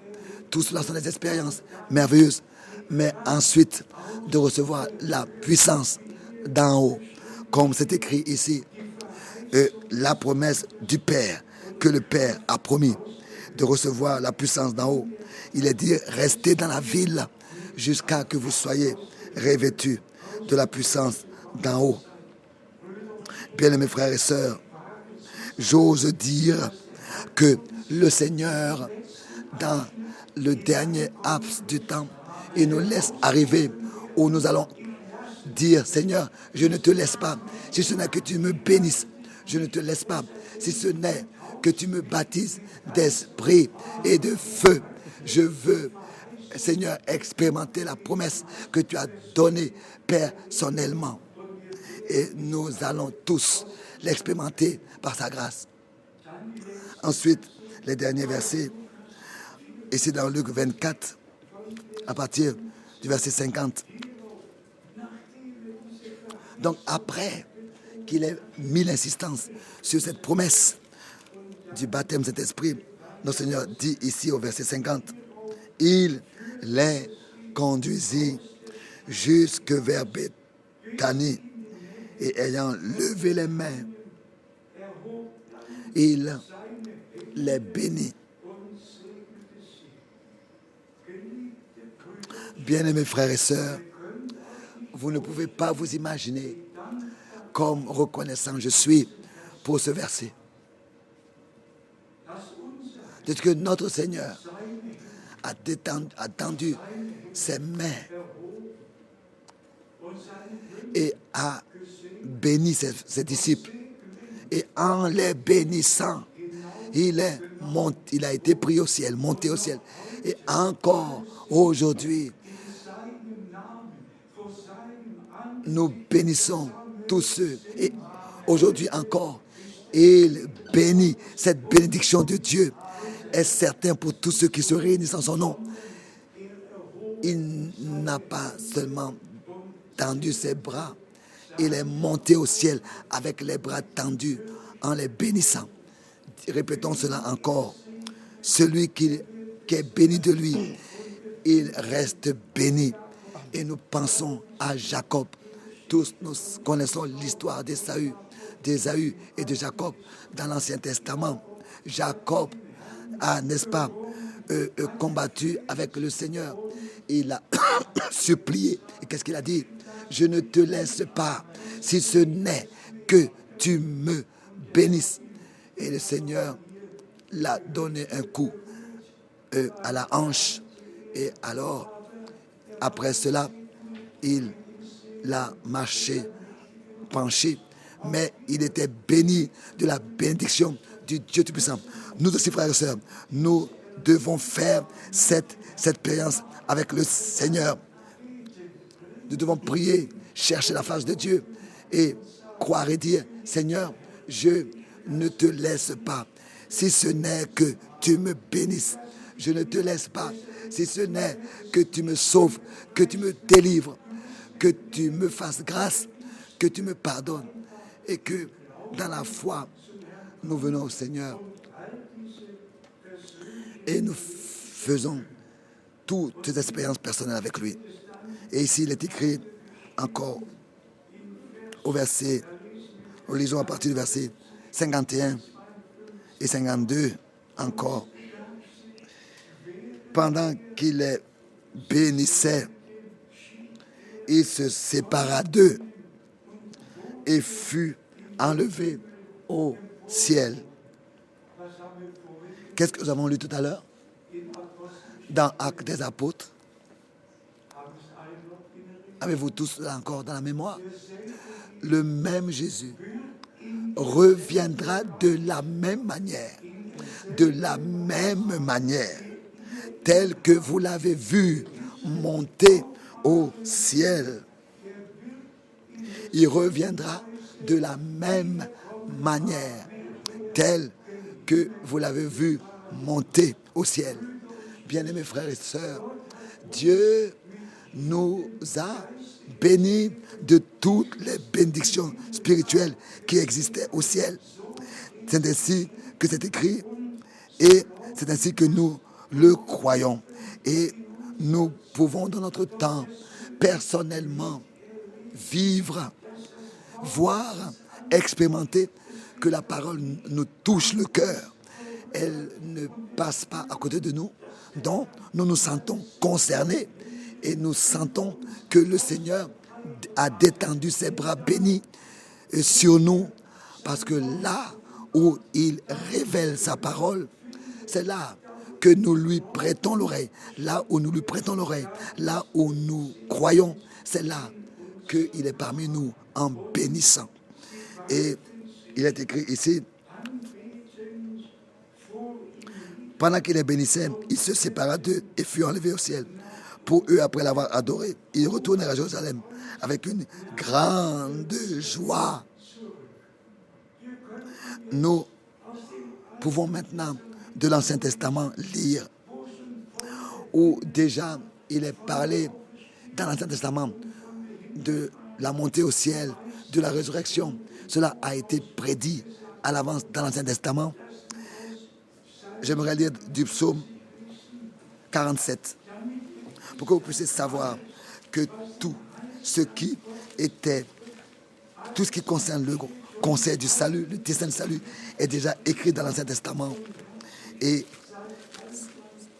tout cela sont des expériences merveilleuses, mais ensuite de recevoir la puissance d'en haut, comme c'est écrit ici, la promesse du Père, que le Père a promis de recevoir la puissance d'en haut. Il est dit, restez dans la ville jusqu'à que vous soyez revêtus de la puissance d'en haut. Bien-aimés frères et sœurs, j'ose dire que le Seigneur, dans le dernier laps du temps, il nous laisse arriver où nous allons dire, Seigneur, je ne te laisse pas, si ce n'est que tu me bénisses, je ne te laisse pas, si ce n'est que tu me baptises d'esprit et de feu. Je veux, Seigneur, expérimenter la promesse que tu as donnée personnellement. Et nous allons tous l'expérimenter par sa grâce. Ensuite, les derniers versets, ici dans Luc 24, à partir du verset 50. Donc après qu'il ait mis l'insistance sur cette promesse du baptême de cet esprit, notre Seigneur dit ici au verset 50, il les conduisit jusque vers Béthanie et ayant levé les mains, il les bénit. Bien-aimés frères et sœurs, vous ne pouvez pas vous imaginer comme reconnaissant je suis pour ce verset. De ce que notre Seigneur a tendu ses mains et a béni ses disciples. Et en les bénissant, il a été pris au ciel, monté au ciel. Et encore aujourd'hui, nous bénissons tous ceux. Et aujourd'hui encore, il bénit. Cette bénédiction de Dieu est certaine pour tous ceux qui se réunissent en son nom. Il n'a pas seulement tendu ses bras, il est monté au ciel avec les bras tendus en les bénissant. Répétons cela encore. Celui qui est béni de lui, il reste béni. Et nous pensons à Jacob. Tous nous connaissons l'histoire d'Ésaü et de Jacob dans l'Ancien Testament. Jacob a, n'est-ce pas, combattu avec le Seigneur. Il a supplié. Et qu'est-ce qu'il a dit? Je ne te laisse pas, si ce n'est que tu me bénisses. Et le Seigneur l'a donné un coup à la hanche. Et alors, après cela, il l'a marché, penché. Mais il était béni de la bénédiction du Dieu Tout-Puissant. Nous aussi, frères et sœurs, nous devons faire cette expérience avec le Seigneur. Nous devons prier, chercher la face de Dieu et croire et dire, Seigneur, je ne te laisse pas, si ce n'est que tu me bénisses. Je ne te laisse pas, si ce n'est que tu me sauves, que tu me délivres, que tu me fasses grâce, que tu me pardonnes. Et que dans la foi, nous venons au Seigneur et nous faisons toutes ces expériences personnelles avec lui. Et ici, il est écrit encore au verset, lisons à partir du verset 51 et 52 encore. Pendant qu'il les bénissait, il se sépara d'eux et fut enlevé au ciel. Qu'est-ce que nous avons lu tout à l'heure dans Actes des Apôtres? Avez-vous tous là encore dans la mémoire? Le même Jésus reviendra de la même manière, tel que vous l'avez vu monter au ciel. Il reviendra de la même manière, tel que vous l'avez vu monter au ciel. Bien-aimés frères et sœurs, Dieu nous a bénis de toutes les bénédictions spirituelles qui existaient au ciel. C'est ainsi que c'est écrit et c'est ainsi que nous le croyons. Et nous pouvons dans notre temps personnellement vivre, voir, expérimenter que la parole nous touche le cœur. Elle ne passe pas à côté de nous, donc nous nous sentons concernés et nous sentons que le Seigneur a détendu ses bras bénis sur nous, parce que là où il révèle sa parole, c'est là que nous lui prêtons l'oreille. Là où nous lui prêtons l'oreille, là où nous croyons, c'est là qu'il est parmi nous en bénissant. Et il est écrit ici, pendant qu'il les bénissait, il se sépara d'eux et fut enlevé au ciel. Pour eux, après l'avoir adoré, ils retournèrent à Jérusalem avec une grande joie. Nous pouvons maintenant de l'Ancien Testament lire où déjà il est parlé dans l'Ancien Testament de la montée au ciel, de la résurrection. Cela a été prédit à l'avance dans l'Ancien Testament. J'aimerais lire du psaume 47 pour que vous puissiez savoir que tout ce qui concerne le conseil du salut, le dessein du salut, est déjà écrit dans l'Ancien Testament. Et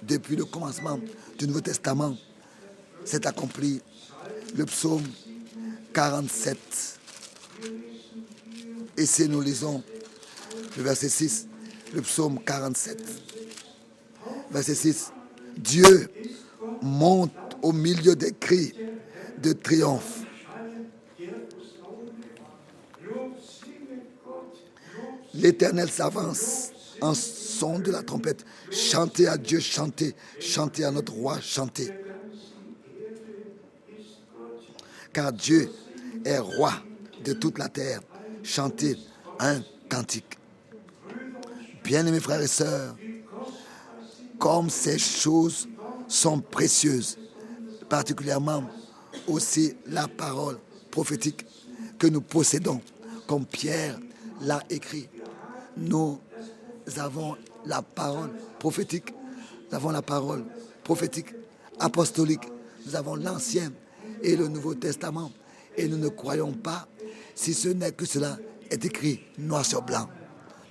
depuis le commencement du Nouveau Testament, s'est accompli le psaume 47. Et si nous lisons le verset 6, le psaume 47, verset 6, Dieu monte au milieu des cris de triomphe. L'Éternel s'avance en son de la trompette. Chantez à Dieu, chantez. Chantez à notre roi, chantez. Car Dieu est roi de toute la terre. Chantez un cantique. Bien-aimés frères et sœurs, comme ces choses sont précieuses, particulièrement aussi la parole prophétique que nous possédons, comme Pierre l'a écrit. Nous avons la parole prophétique, nous avons la parole prophétique apostolique, nous avons l'Ancien et le Nouveau Testament, et nous ne croyons pas si ce n'est que cela est écrit noir sur blanc.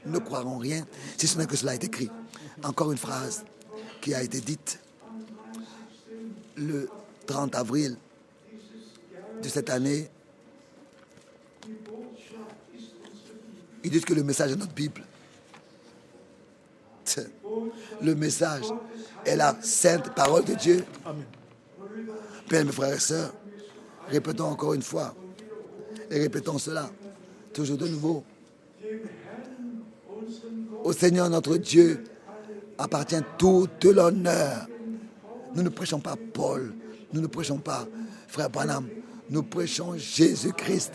Nous ne croirons rien si ce n'est que cela est écrit. Encore une phrase qui a été dite le 30 avril de cette année. Ils disent que le message est notre Bible. Le message est la sainte parole de Dieu. Bien, mes frères et sœurs, répétons encore une fois, et répétons cela, toujours de nouveau. Au Seigneur notre Dieu appartient toute l'honneur. Nous ne prêchons pas Paul, nous ne prêchons pas frère Branham, nous prêchons Jésus-Christ,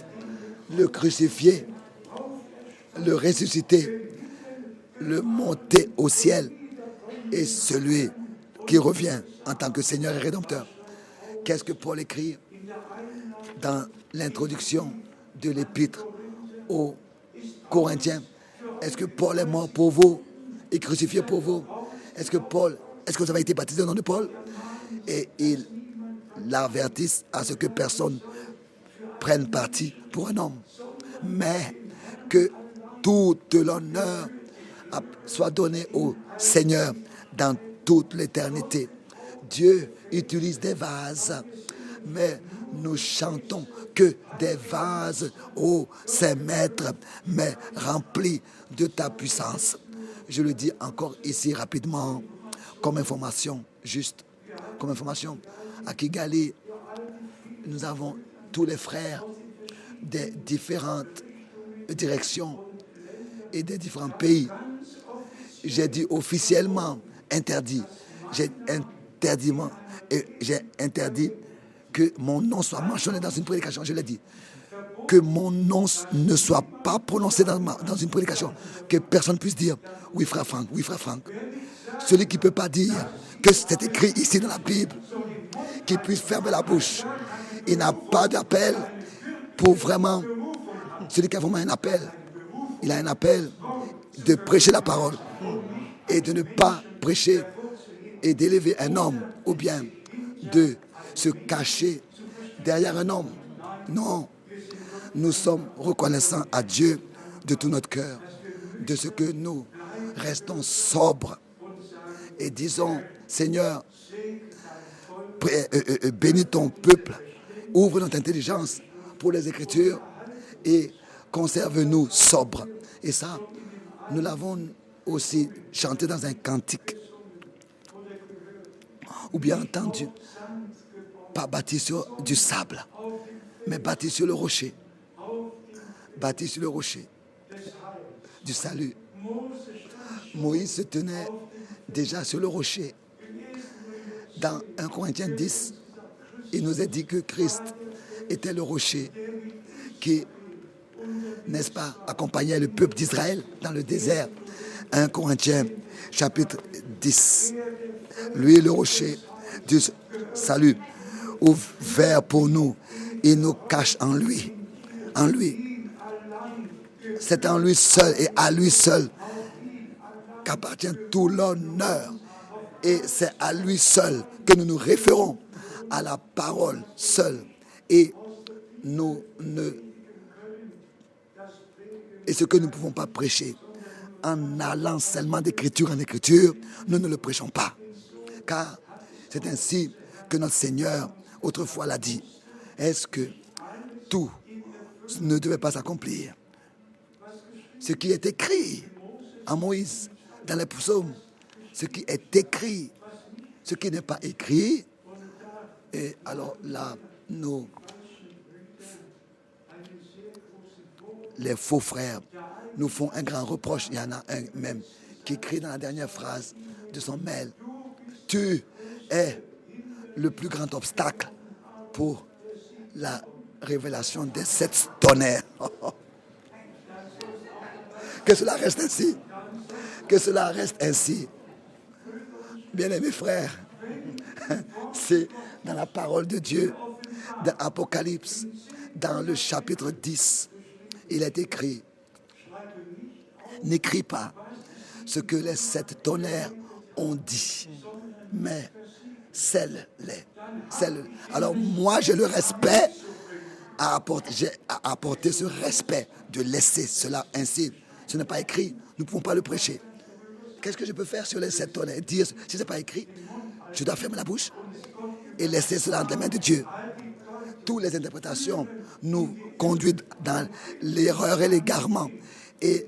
le crucifié, le ressuscité, le monté au ciel et celui qui revient en tant que Seigneur et Rédempteur. Qu'est-ce que Paul écrit dans l'introduction de l'épître aux Corinthiens? Est-ce que Paul est mort pour vous et crucifié pour vous? Est-ce que vous avez été baptisé au nom de Paul? Et il l'avertissent à ce que personne prenne parti pour un homme, mais que toute l'honneur soit donnée au Seigneur dans toute l'éternité. Dieu utilise des vases, mais nous chantons que des vases, ô Saint Maître, mais remplis de ta puissance. Je le dis encore ici rapidement, comme information, juste comme information. À Kigali, nous avons tous les frères des différentes directions et des différents pays. J'ai dit officiellement interdit. J'ai interdit que mon nom soit mentionné dans une prédication. Je l'ai dit. Que mon nom ne soit pas prononcé dans une prédication. Que personne puisse dire oui frère Franck, oui frère Franck. celui qui ne peut pas dire que c'est écrit ici dans la Bible, qui puisse fermer la bouche. Il n'a pas d'appel pour vraiment, celui qui a vraiment un appel, il a un appel de prêcher la parole et de ne pas prêcher et d'élever un homme ou bien de se cacher derrière un homme. Non, nous sommes reconnaissants à Dieu de tout notre cœur, de ce que nous restons sobres et disons, Seigneur, bénis ton peuple, ouvre notre intelligence pour les Écritures et conserve-nous sobres. Et ça, nous l'avons aussi chanté dans un cantique, ou bien entendu, pas bâti sur du sable, mais bâti sur le rocher. Bâti sur le rocher du salut. Moïse se tenait déjà sur le rocher. Dans 1 Corinthiens 10, il nous est dit que Christ était le rocher qui, n'est-ce pas, accompagnait le peuple d'Israël dans le désert. 1 Corinthiens chapitre 10. Lui, le rocher du salut, ouvert pour nous, il nous cache en lui. En lui. C'est en lui seul et à lui seul qu'appartient tout l'honneur. Et c'est à lui seul que nous nous référons, à la parole seule. Et et ce que nous ne pouvons pas prêcher en allant seulement d'écriture en écriture, nous ne le prêchons pas. Car c'est ainsi que notre Seigneur autrefois l'a dit. Est-ce que tout ne devait pas s'accomplir? Ce qui est écrit à Moïse dans les psaumes, ce qui est écrit, ce qui n'est pas écrit, et alors là, les faux frères nous font un grand reproche. Il y en a un même qui écrit dans la dernière phrase de son mail: tu es le plus grand obstacle pour la révélation des 7 tonnerres. Que cela reste ainsi. Que cela reste ainsi. Bien-aimés frères, c'est dans la parole de Dieu, dans Apocalypse, dans le chapitre 10, il est écrit: n'écris pas ce que les 7 tonnerres ont dit, mais scelle-les. Alors moi, j'ai le respect j'ai apporté ce respect de laisser cela ainsi. Ce n'est pas écrit, nous ne pouvons pas le prêcher. Qu'est-ce que je peux faire sur les 7 tonnerres? Dire, si ce n'est pas écrit, je dois fermer la bouche et laisser cela entre les mains de Dieu. Toutes les interprétations nous conduisent dans l'erreur et l'égarement. Et,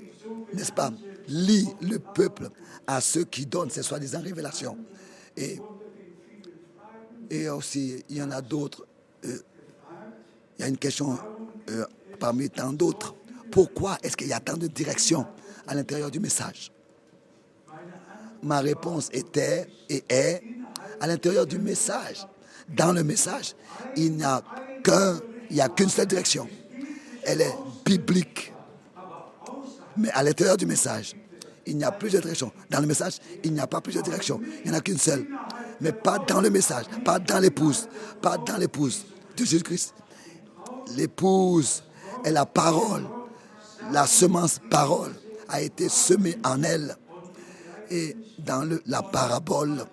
n'est-ce pas, lie le peuple à ceux qui donnent ces soi-disant révélations. Et aussi, il y en a d'autres. Il y a une question parmi tant d'autres. Pourquoi est-ce qu'il y a tant de directions à l'intérieur du message? Ma réponse était et est à l'intérieur du message. Dans le message, il n'y a qu'une seule direction. Elle est biblique. Mais à l'intérieur du message, il n'y a plusieurs directions. Dans le message, il n'y a pas plusieurs directions. Il n'y en a qu'une seule. Mais pas dans le message, pas dans l'épouse, pas dans l'épouse de Jésus-Christ. L'épouse est la parole. La semence parole a été semée en elle. Et dans la parabole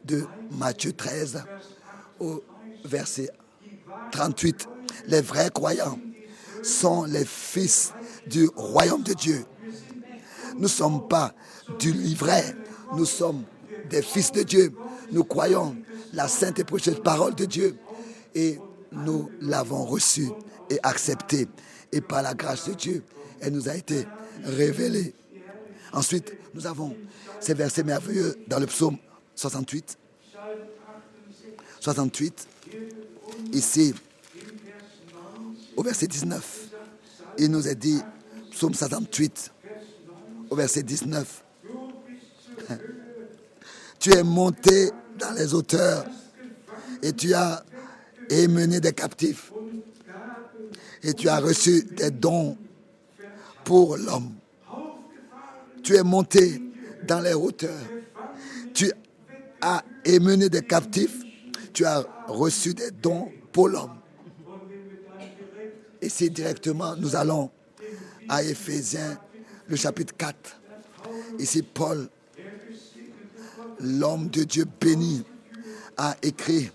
de Matthieu 13, au verset 38, les vrais croyants sont les fils du royaume de Dieu. Nous ne sommes pas du livret, nous sommes des fils de Dieu. Nous croyons la sainte et précieuse parole de Dieu et nous l'avons reçue et acceptée. Et par la grâce de Dieu, elle nous a été révélée. Ensuite, nous avons ces versets merveilleux dans le psaume 68. 68, ici, au verset 19, il nous est dit, psaume 68, au verset 19, tu es monté dans les hauteurs et tu as émené des captifs et tu as reçu des dons pour l'homme. Tu es monté dans les hauteurs Tu as émené des captifs. Tu as reçu des dons pour l'homme. Et c'est directement, nous allons à Éphésiens, le chapitre 4. Ici, Paul, l'homme de Dieu béni, a écrit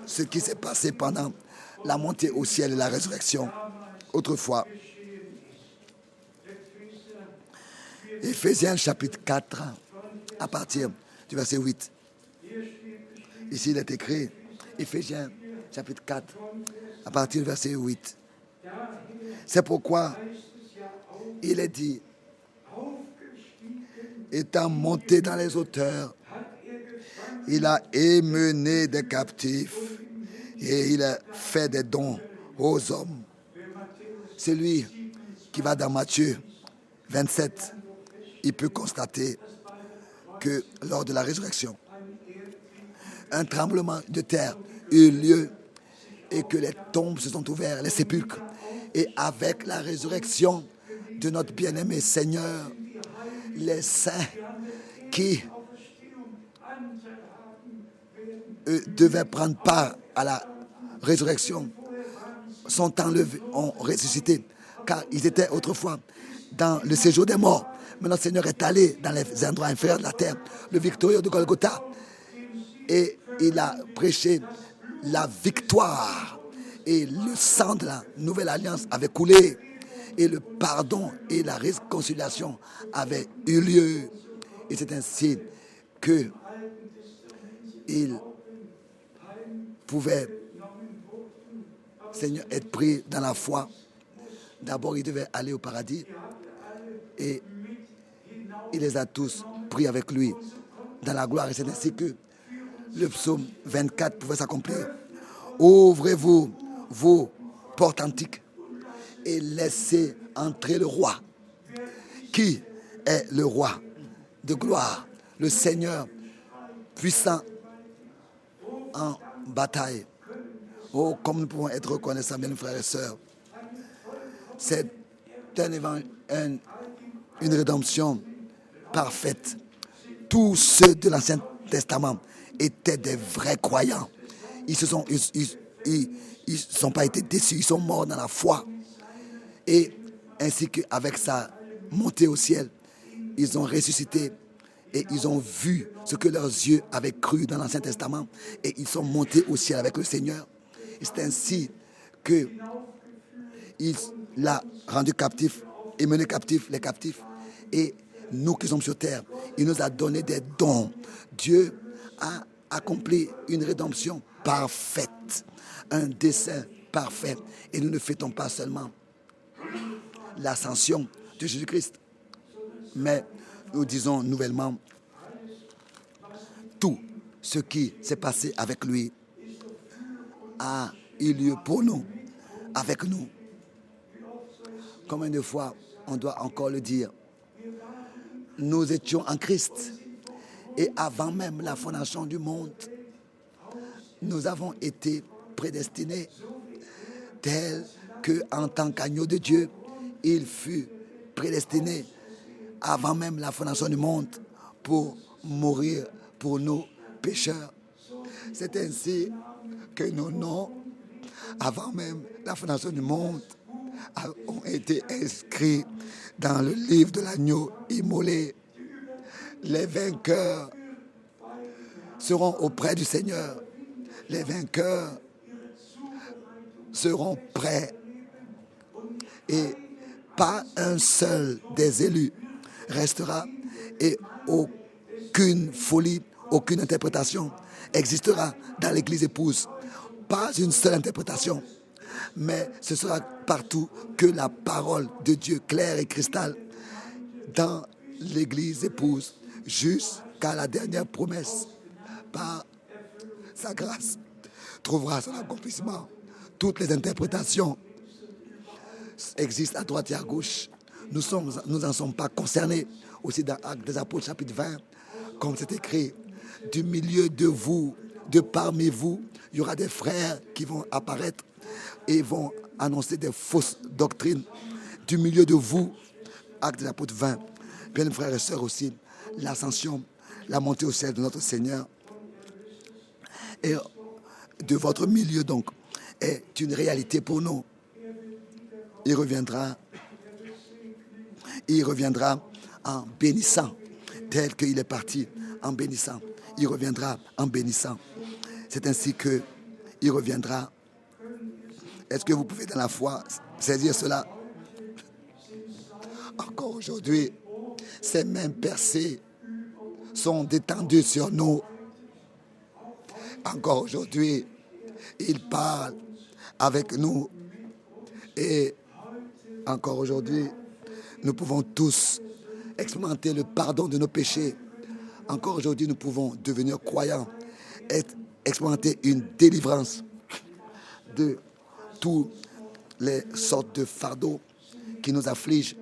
ce qui s'est passé pendant la montée au ciel et la résurrection. Autrefois, Éphésiens chapitre 4, à partir du verset 8. Ici, il est écrit, Éphésiens chapitre 4, à partir du verset 8. C'est pourquoi il est dit, étant monté dans les hauteurs, il a émené des captifs et il a fait des dons aux hommes. Celui qui va dans Matthieu 27, il peut constater que lors de la résurrection, un tremblement de terre eut lieu et que les tombes se sont ouvertes, les sépulcres. Et avec la résurrection de notre bien-aimé Seigneur, les saints qui devaient prendre part à la résurrection sont enlevés, ont ressuscité, car ils étaient autrefois dans le séjour des morts. Mais notre Seigneur est allé dans les endroits inférieurs de la terre, le victorieux de Golgotha, et il a prêché la victoire. Et le sang de la nouvelle alliance avait coulé, et le pardon et la réconciliation avaient eu lieu. Et c'est ainsi que il pouvait, Seigneur, être pris dans la foi. D'abord, il devait aller au paradis, et il les a tous pris avec lui dans la gloire. Et c'est ainsi que le psaume 24 pouvait s'accomplir. Ouvrez-vous vos portes antiques et laissez entrer le roi. Qui est le roi de gloire? Le Seigneur puissant en bataille. Oh, comme nous pouvons être reconnaissants, bien, frères et sœurs. C'est une rédemption parfaite. Tous ceux de l'Ancien Testament étaient des vrais croyants. Ils ne sont pas été déçus, ils sont morts dans la foi. Et ainsi qu'avec sa montée au ciel, ils ont ressuscité et ils ont vu ce que leurs yeux avaient cru dans l'Ancien Testament, et ils sont montés au ciel avec le Seigneur. Et c'est ainsi qu'il l'a rendu captif et mené captif les captifs. Et nous qui sommes sur terre, il nous a donné des dons. Dieu a accompli une rédemption parfaite, un dessein parfait. Et nous ne fêtons pas seulement l'ascension de Jésus-Christ, mais nous disons nouvellement tout ce qui s'est passé avec lui a eu lieu pour nous, avec nous. Combien de fois on doit encore le dire? Nous étions en Christ, et avant même la fondation du monde, nous avons été prédestinés tel que, en tant qu'agneau de Dieu, il fut prédestiné avant même la fondation du monde pour mourir pour nos pécheurs. C'est ainsi que nos noms, avant même la fondation du monde, ont été inscrits dans le livre de l'agneau immolé. Les vainqueurs seront auprès du Seigneur. Les vainqueurs seront prêts. Et pas un seul des élus restera, et aucune folie, aucune interprétation existera dans l'église épouse. Pas une seule interprétation, mais ce sera partout que la parole de Dieu claire et cristal dans l'église épouse jusqu'à la dernière promesse. Par sa grâce trouvera son accomplissement. Toutes les interprétations existent à droite et à gauche. Nous n'en sommes pas concernés. Aussi dans Actes des Apôtres chapitre 20, comme c'est écrit, du milieu de vous, de parmi vous, il y aura des frères qui vont apparaître et vont annoncer des fausses doctrines. Du milieu de vous, Actes des Apôtres 20, bien frères et sœurs aussi, l'ascension, la montée au ciel de notre Seigneur et de votre milieu donc est une réalité pour nous. Il reviendra en bénissant, tel qu'il est parti en bénissant. Il reviendra en bénissant. C'est ainsi qu'il reviendra. Est-ce que vous pouvez dans la foi saisir cela? Encore aujourd'hui, ces mêmes percées sont détendues sur nous. Encore aujourd'hui, il parle avec nous. Et encore aujourd'hui, nous pouvons tous expérimenter le pardon de nos péchés. Encore aujourd'hui, nous pouvons devenir croyants et expérimenter une délivrance de toutes les sortes de fardeaux qui nous affligent.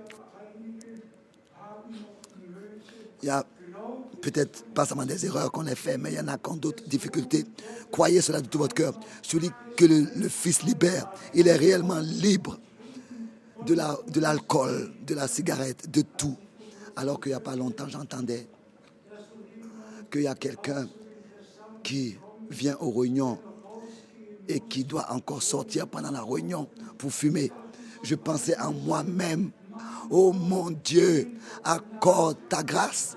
Il y a peut-être pas seulement des erreurs qu'on a faites, mais il y en a encore d'autres difficultés. Croyez cela de tout votre cœur. Celui que le Fils libère, il est réellement libre de l'alcool, de la cigarette, de tout. Alors qu'il n'y a pas longtemps, j'entendais qu'il y a quelqu'un qui vient aux réunions et qui doit encore sortir pendant la réunion pour fumer. Je pensais en moi-même, oh mon Dieu, accorde ta grâce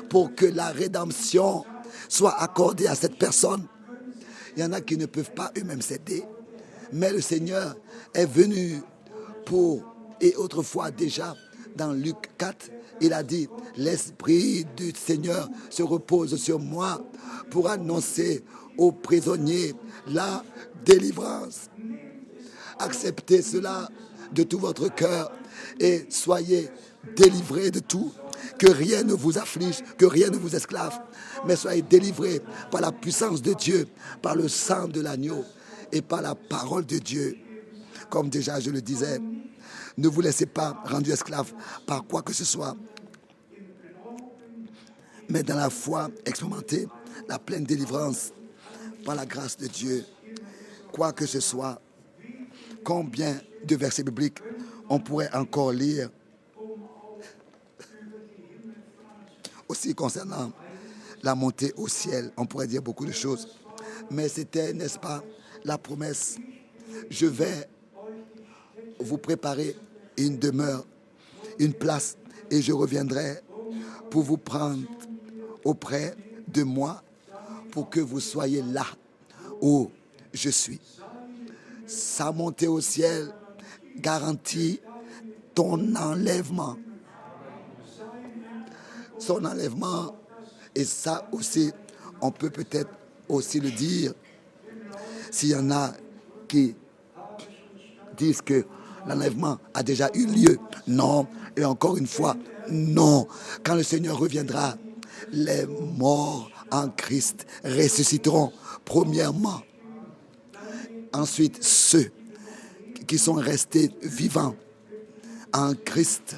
pour que la rédemption soit accordée à cette personne. Il y en a qui ne peuvent pas eux-mêmes s'aider, mais le Seigneur est venu et autrefois déjà, dans Luc 4, il a dit, l'Esprit du Seigneur se repose sur moi pour annoncer aux prisonniers la délivrance. Acceptez cela de tout votre cœur et soyez délivrés de tout. Que rien ne vous afflige, que rien ne vous esclave, mais soyez délivrés par la puissance de Dieu, par le sang de l'agneau et par la parole de Dieu. Comme déjà je le disais, ne vous laissez pas rendre esclaves par quoi que ce soit, mais dans la foi, expérimentez la pleine délivrance par la grâce de Dieu. Quoi que ce soit, combien de versets bibliques on pourrait encore lire aussi concernant la montée au ciel. On pourrait dire beaucoup de choses, mais c'était, n'est-ce pas, la promesse. Je vais vous préparer une demeure, une place, et je reviendrai pour vous prendre auprès de moi pour que vous soyez là où je suis. Sa montée au ciel garantit ton enlèvement. Son enlèvement, et ça aussi, on peut peut-être aussi le dire, s'il y en a qui disent que l'enlèvement a déjà eu lieu. Non, et encore une fois, non. Quand le Seigneur reviendra, les morts en Christ ressusciteront premièrement. Ensuite, ceux qui sont restés vivants en Christ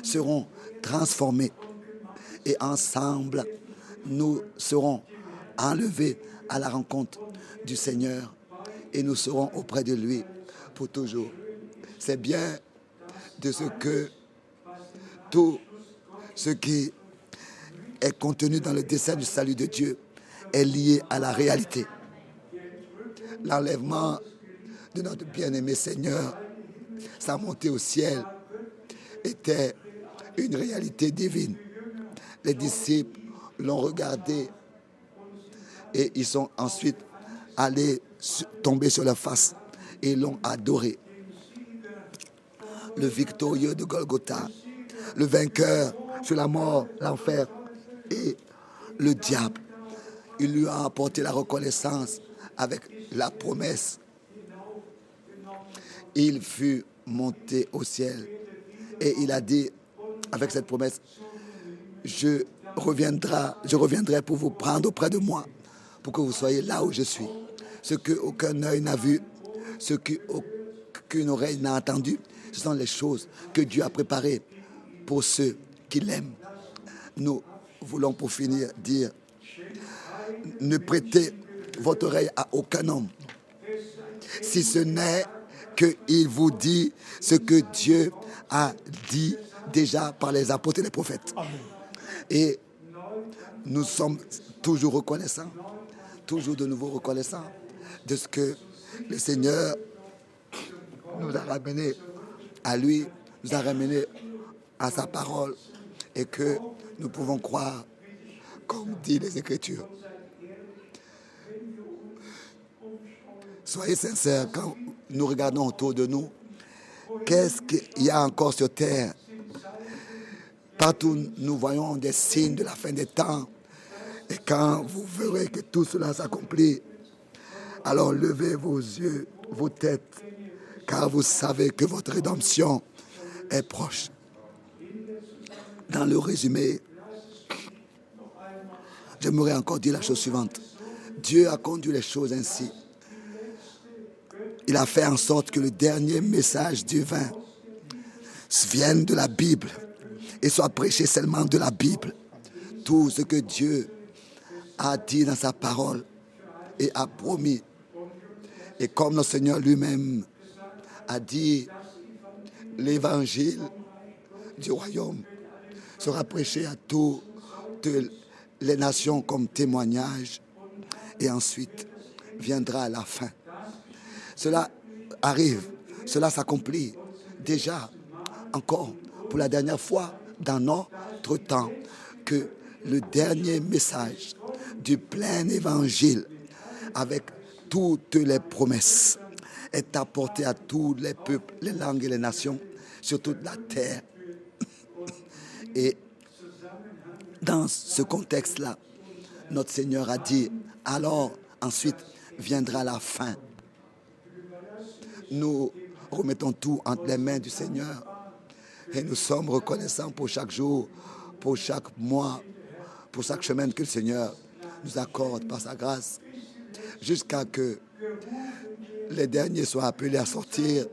seront transformés. Et ensemble, nous serons enlevés à la rencontre du Seigneur et nous serons auprès de lui pour toujours. C'est bien de ce que tout ce qui est contenu dans le dessein du salut de Dieu est lié à la réalité. L'enlèvement de notre bien-aimé Seigneur, sa montée au ciel, était une réalité divine. Les disciples l'ont regardé et ils sont ensuite allés tomber sur leur face et l'ont adoré. Le victorieux de Golgotha, le vainqueur sur la mort, l'enfer et le diable. Il lui a apporté la reconnaissance avec la promesse. Il fut monté au ciel et il a dit avec cette promesse, je reviendrai pour vous prendre auprès de moi, pour que vous soyez là où je suis. Ce qu'aucun œil n'a vu, ce qu'aucune oreille n'a entendu, ce sont les choses que Dieu a préparées pour ceux qui l'aiment. Nous voulons pour finir dire, ne prêtez votre oreille à aucun homme, si ce n'est qu'il vous dit ce que Dieu a dit déjà par les apôtres et les prophètes. Amen. Et nous sommes toujours reconnaissants, toujours de nouveau reconnaissants de ce que le Seigneur nous a ramené à lui, nous a ramené à sa parole et que nous pouvons croire, comme dit les Écritures. Soyez sincères quand nous regardons autour de nous. Qu'est-ce qu'il y a encore sur terre? Partout, nous voyons des signes de la fin des temps. Et quand vous verrez que tout cela s'accomplit, alors levez vos yeux, vos têtes, car vous savez que votre rédemption est proche. Dans le résumé, j'aimerais encore dire la chose suivante. Dieu a conduit les choses ainsi. Il a fait en sorte que le dernier message divin vienne de la Bible et soit prêché seulement de la Bible. Tout ce que Dieu a dit dans sa parole et a promis. Et comme notre Seigneur lui-même a dit, l'évangile du royaume sera prêché à toutes les nations comme témoignage et ensuite viendra à la fin. Cela arrive, cela s'accomplit déjà encore pour la dernière fois dans notre temps que le dernier message du plein évangile avec toutes les promesses est apporté à tous les peuples, les langues et les nations sur toute la terre. Et dans ce contexte-là, notre Seigneur a dit, alors ensuite viendra la fin. Nous remettons tout entre les mains du Seigneur et nous sommes reconnaissants pour chaque jour, pour chaque mois, pour chaque semaine que le Seigneur nous accorde par sa grâce, jusqu'à que les derniers soient appelés à sortir,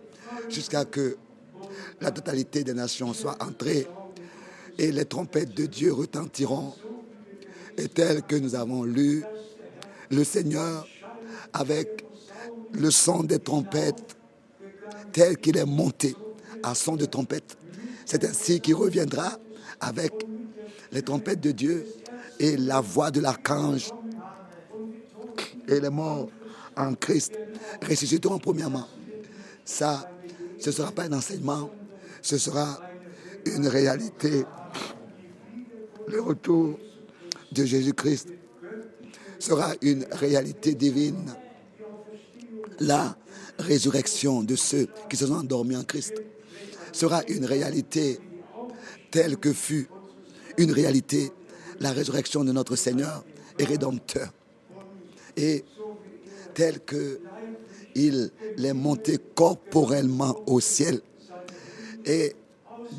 jusqu'à que la totalité des nations soit entrée et les trompettes de Dieu retentiront. Et tel que nous avons lu, le Seigneur, avec le son des trompettes, tel qu'il est monté à son de trompette, c'est ainsi qu'il reviendra avec les trompettes de Dieu et la voix de l'archange. Et les morts en Christ ressusciteront premièrement. Ça, ce ne sera pas un enseignement, ce sera une réalité. Le retour de Jésus-Christ sera une réalité divine. La résurrection de ceux qui se sont endormis en Christ sera une réalité telle que fut une réalité la résurrection de notre Seigneur et Rédempteur. Et tel qu'il est monté corporellement au ciel et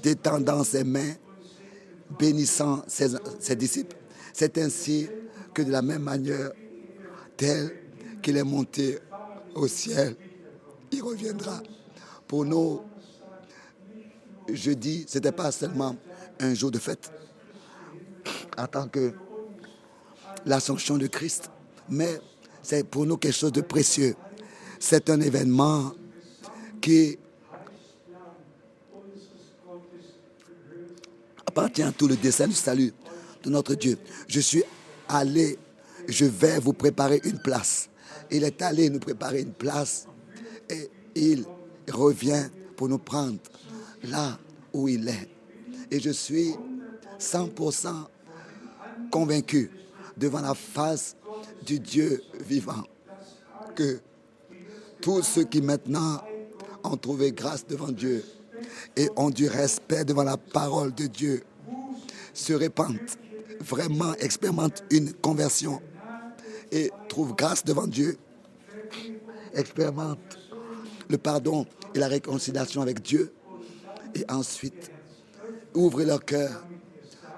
d'étendant ses mains, bénissant ses disciples. C'est ainsi que de la même manière, tel qu'il est monté au ciel, il reviendra. Pour nous, jeudi, ce n'était pas seulement un jour de fête en tant que l'ascension de Christ, mais c'est pour nous quelque chose de précieux. C'est un événement qui appartient à tout le dessein du salut de notre Dieu. Je vais vous préparer une place. Il est allé nous préparer une place et il revient pour nous prendre là où il est. Et je suis 100% convaincu devant la face du Dieu vivant que tous ceux qui maintenant ont trouvé grâce devant Dieu et ont du respect devant la parole de Dieu se répandent, vraiment expérimentent une conversion et trouvent grâce devant Dieu, expérimentent le pardon et la réconciliation avec Dieu et ensuite ouvrent leur cœur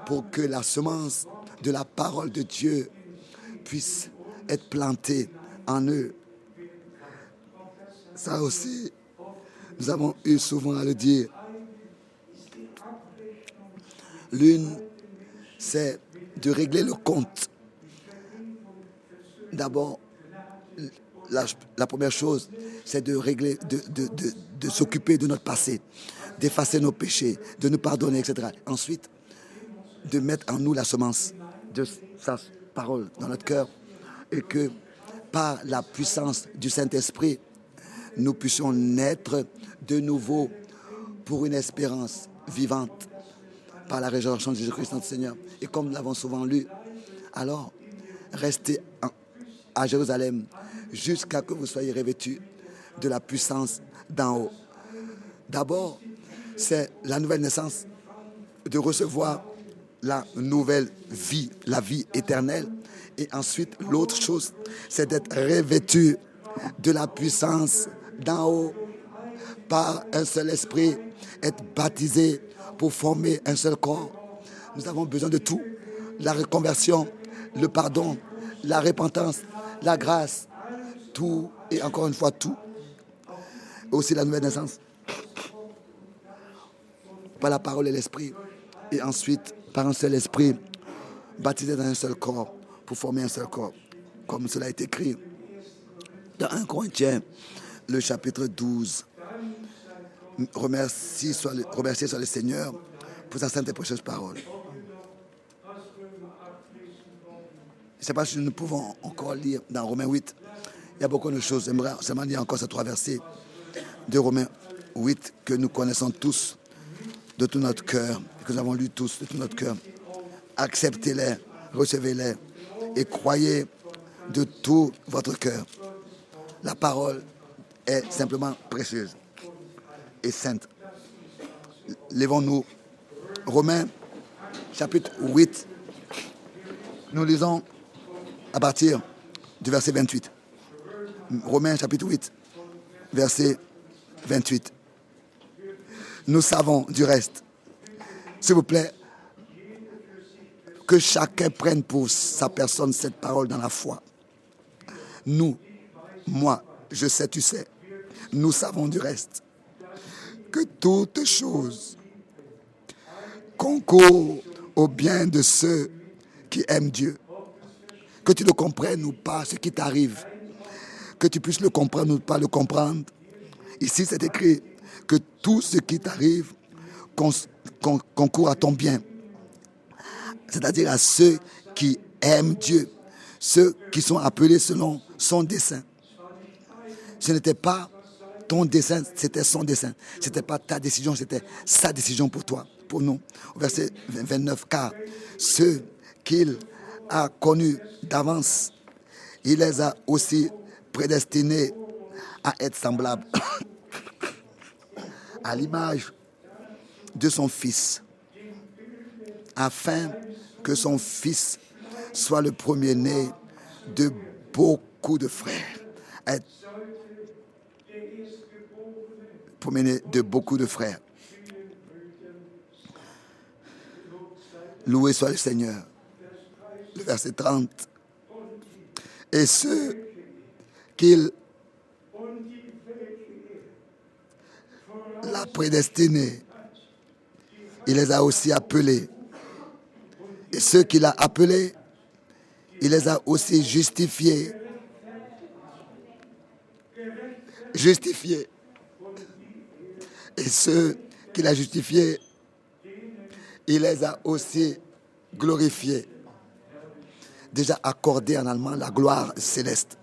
pour que la semence de la parole de Dieu puisse être plantée en eux. Ça aussi, nous avons eu souvent à le dire. L'une, c'est de régler le compte. D'abord, la première chose, c'est de régler, de s'occuper de notre passé, d'effacer nos péchés, de nous pardonner, etc. Ensuite, de mettre en nous la semence de sa parole dans notre cœur et que par la puissance du Saint-Esprit, nous puissions naître de nouveau pour une espérance vivante par la résurrection de Jésus-Christ notre Seigneur. Et comme nous l'avons souvent lu, alors restez à Jérusalem jusqu'à ce que vous soyez revêtus de la puissance d'en haut. D'abord, c'est la nouvelle naissance, de recevoir la nouvelle vie, la vie éternelle. Et ensuite, l'autre chose, c'est d'être revêtu de la puissance d'en haut par un seul esprit, être baptisé pour former un seul corps. Nous avons besoin de tout. La reconversion, le pardon, la repentance, la grâce, tout et encore une fois tout. Aussi la nouvelle naissance par la parole et l'esprit. Et ensuite, par un seul esprit, baptisé dans un seul corps pour former un seul corps. Comme cela est écrit dans 1 Corinthiens, le chapitre 12. Remerciez soit le Seigneur pour sa sainte et précieuse parole. Je ne sais pas si nous pouvons encore lire dans Romains 8. Il y a beaucoup de choses. J'aimerais seulement lire encore ces 3 versets de Romains 8 que nous connaissons tous de tout notre cœur, que nous avons lus tous de tout notre cœur. Acceptez-les, recevez-les et croyez de tout votre cœur. La parole est simplement précieuse et sainte. Lèvons-nous. Romains chapitre 8. Nous lisons à partir du verset 28. Romains chapitre 8, verset 28. Nous savons du reste. S'il vous plaît, que chacun prenne pour sa personne cette parole dans la foi. Nous, moi, je sais, tu sais, nous savons du reste que toutes choses concourent au bien de ceux qui aiment Dieu. Que tu le comprennes ou pas, ce qui t'arrive, que tu puisses le comprendre ou pas le comprendre. Ici, c'est écrit que tout ce qui t'arrive concourt à ton bien. C'est-à-dire à ceux qui aiment Dieu, ceux qui sont appelés selon son dessein. Ce n'était pas ton dessein, c'était son dessein. Ce n'était pas ta décision, c'était sa décision pour toi, pour nous. Au verset 29, car ceux qu'il a connus d'avance, il les a aussi prédestinés à être semblables à l'image de son Fils, afin que son Fils soit le premier-né de beaucoup de frères. Être premier-né de beaucoup de frères. Loué soit le Seigneur. Le verset 30. Et ceux qu'il l'a prédestiné, il les a aussi appelés. Et ceux qu'il a appelés, il les a aussi justifiés. Justifiés. Et ceux qu'il a justifiés, il les a aussi glorifiés. Déjà accordé en allemand la gloire céleste.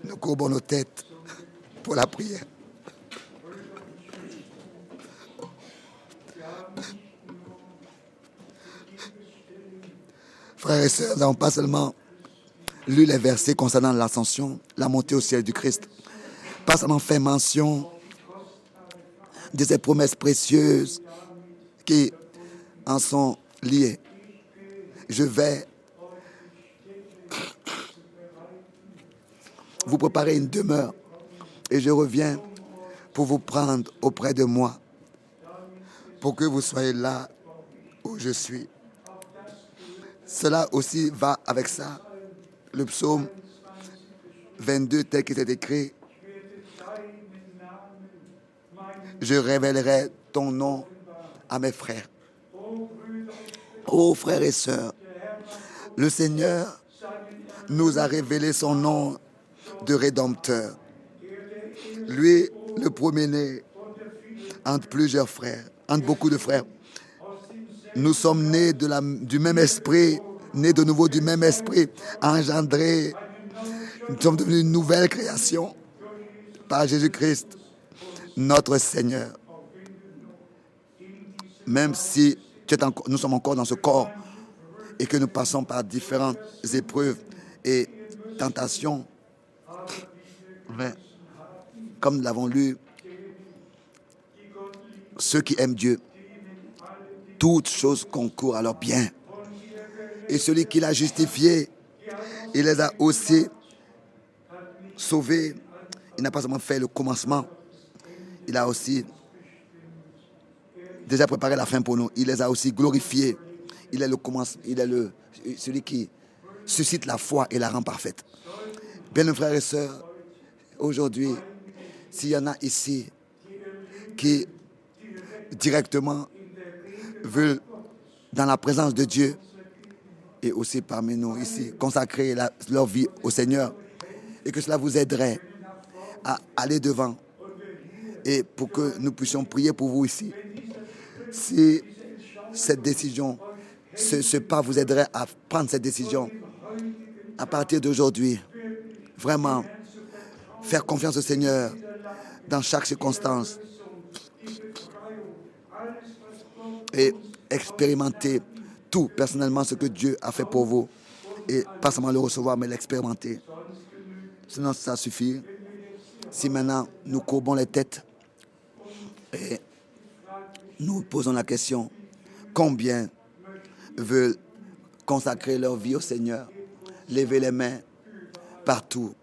Nous courbons nos têtes pour la prière. Frères et sœurs, nous n'avons pas seulement lu les versets concernant l'ascension, la montée au ciel du Christ, pas seulement fait mention de ces promesses précieuses qui en sont liées. Je vais vous préparer une demeure et je reviens pour vous prendre auprès de moi, pour que vous soyez là où je suis. Cela aussi va avec ça. Le psaume 22 tel qu'il est écrit. Je révélerai ton nom à mes frères. Ô frères et sœurs, le Seigneur nous a révélé son nom de Rédempteur. Lui, le premier-né entre plusieurs frères, entre beaucoup de frères. Nous sommes nés du même esprit, nés de nouveau du même esprit, engendrés. Nous sommes devenus une nouvelle création par Jésus-Christ, notre Seigneur. Même si nous sommes encore dans ce corps et que nous passons par différentes épreuves et tentations, mais comme nous l'avons lu, ceux qui aiment Dieu, toutes choses concourent à leur bien. Et celui qui l'a justifié, il les a aussi sauvés. Il n'a pas seulement fait le commencement, il a aussi déjà préparé la fin pour nous. Il les a aussi glorifiés. Il est celui qui suscite la foi et la rend parfaite. Bien, mes frères et sœurs, aujourd'hui, s'il y en a ici qui directement veulent, dans la présence de Dieu, et aussi parmi nous ici, consacrer leur vie au Seigneur, et que cela vous aiderait à aller devant, et pour que nous puissions prier pour vous ici. Si cette décision, ce pas vous aiderait à prendre cette décision, à partir d'aujourd'hui, vraiment, faire confiance au Seigneur dans chaque circonstance et expérimenter tout personnellement ce que Dieu a fait pour vous et pas seulement le recevoir mais l'expérimenter. Sinon ça suffit. Si maintenant nous courbons les têtes et nous posons la question, combien veulent consacrer leur vie au Seigneur, lever les mains partout,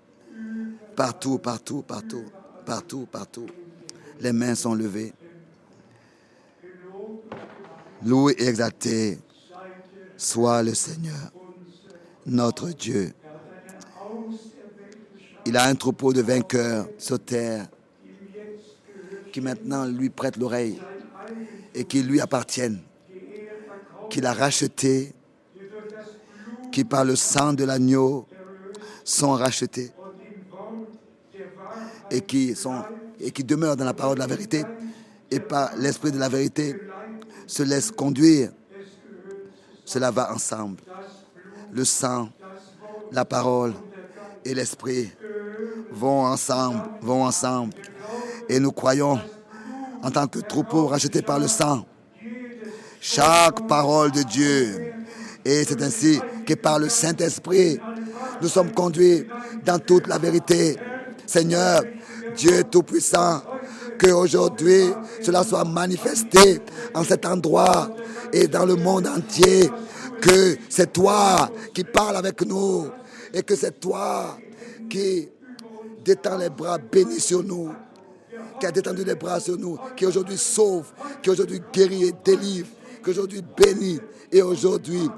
partout, partout, partout, partout, partout. Les mains sont levées. Loué et exalté soit le Seigneur, notre Dieu. Il a un troupeau de vainqueurs sur terre qui maintenant lui prêtent l'oreille et qui lui appartiennent, qu'il a rachetés, qui par le sang de l'agneau sont rachetés et qui demeurent dans la parole de la vérité et par l'esprit de la vérité se laissent conduire. Cela va ensemble. Le sang, la parole et l'esprit vont ensemble. Et nous croyons, en tant que troupeau racheté par le sang, chaque parole de Dieu. Et c'est ainsi que par le Saint-Esprit, nous sommes conduits dans toute la vérité. Seigneur, Dieu Tout-Puissant, qu'aujourd'hui, cela soit manifesté en cet endroit et dans le monde entier, que c'est toi qui parles avec nous et que c'est toi qui détends les bras bénis sur nous, qui a détendu les bras sur nous, qui aujourd'hui sauve, qui aujourd'hui guérit et délivre, qui aujourd'hui bénit. Et aujourd'hui,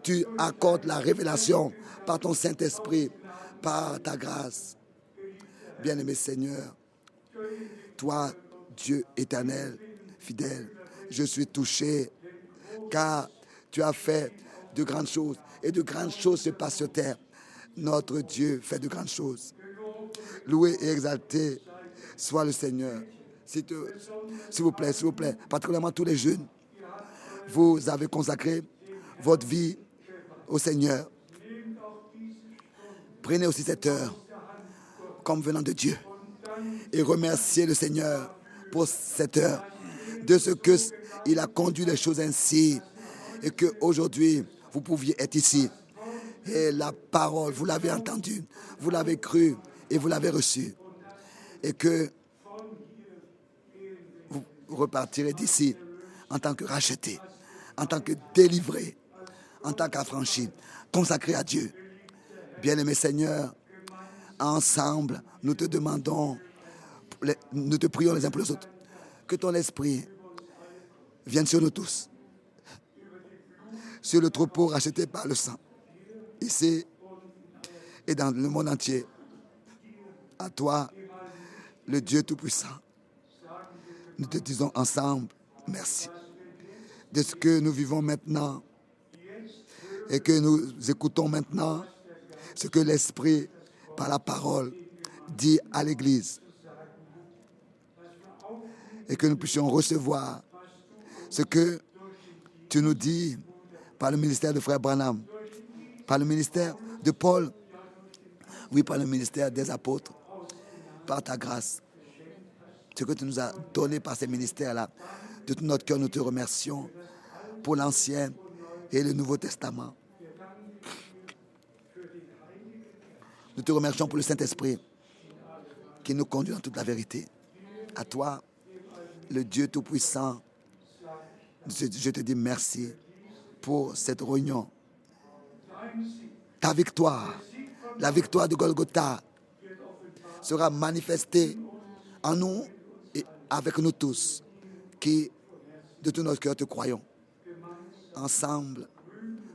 tu accordes la révélation par ton Saint-Esprit, par ta grâce. Bien-aimé Seigneur, toi, Dieu éternel, fidèle, je suis touché, car tu as fait de grandes choses, et de grandes choses se passent sur terre. Notre Dieu fait de grandes choses. Loué et exalté soit le Seigneur. S'il vous plaît, particulièrement tous les jeunes, vous avez consacré votre vie au Seigneur. Prenez aussi cette heure comme venant de Dieu et remerciez le Seigneur pour cette heure, de ce qu'il a conduit les choses ainsi et qu'aujourd'hui vous pouviez être ici. Et la parole, vous l'avez entendue, vous l'avez crue et vous l'avez reçue. Et que vous repartirez d'ici en tant que racheté, en tant que délivré, en tant qu'affranchi, consacré à Dieu. Bien-aimé Seigneur, ensemble, nous te demandons, nous te prions les uns pour les autres, que ton esprit vienne sur nous tous, sur le troupeau racheté par le sang, ici et dans le monde entier. À toi, le Dieu Tout-Puissant, nous te disons ensemble merci de ce que nous vivons maintenant et que nous écoutons maintenant ce que l'Esprit, par la parole, dit à l'Église. Et que nous puissions recevoir ce que Tu nous dis, par le ministère de Frère Branham, par le ministère de Paul, oui, par le ministère des apôtres, par ta grâce, ce que tu nous as donné par ces ministères-là, de tout notre cœur, nous te remercions pour l'Ancien et le Nouveau Testament. Nous te remercions pour le Saint-Esprit qui nous conduit dans toute la vérité. À toi, le Dieu Tout-Puissant, je te dis merci pour cette réunion. Ta victoire, la victoire de Golgotha, sera manifestée en nous et avec nous tous qui, de tout notre cœur, te croyons. Ensemble,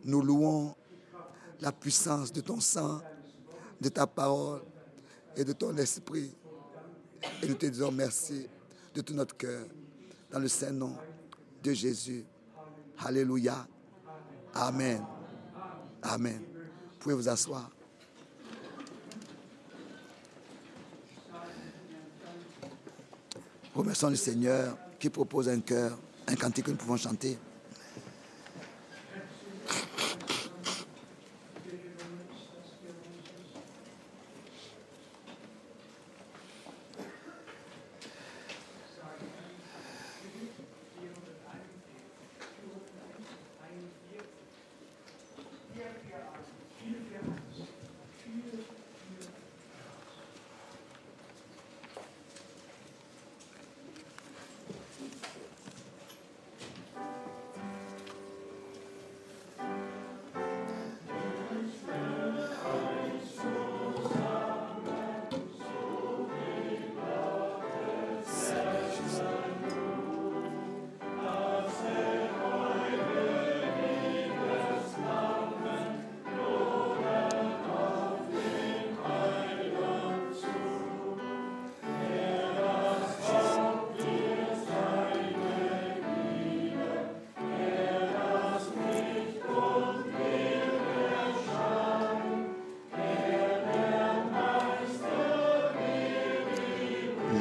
nous louons la puissance de ton sang, de ta parole et de ton esprit. Et nous te disons merci de tout notre cœur, dans le saint nom de Jésus. Alléluia. Amen. Amen. Vous pouvez vous asseoir. Remercions le Seigneur qui propose un chœur, un cantique que nous pouvons chanter.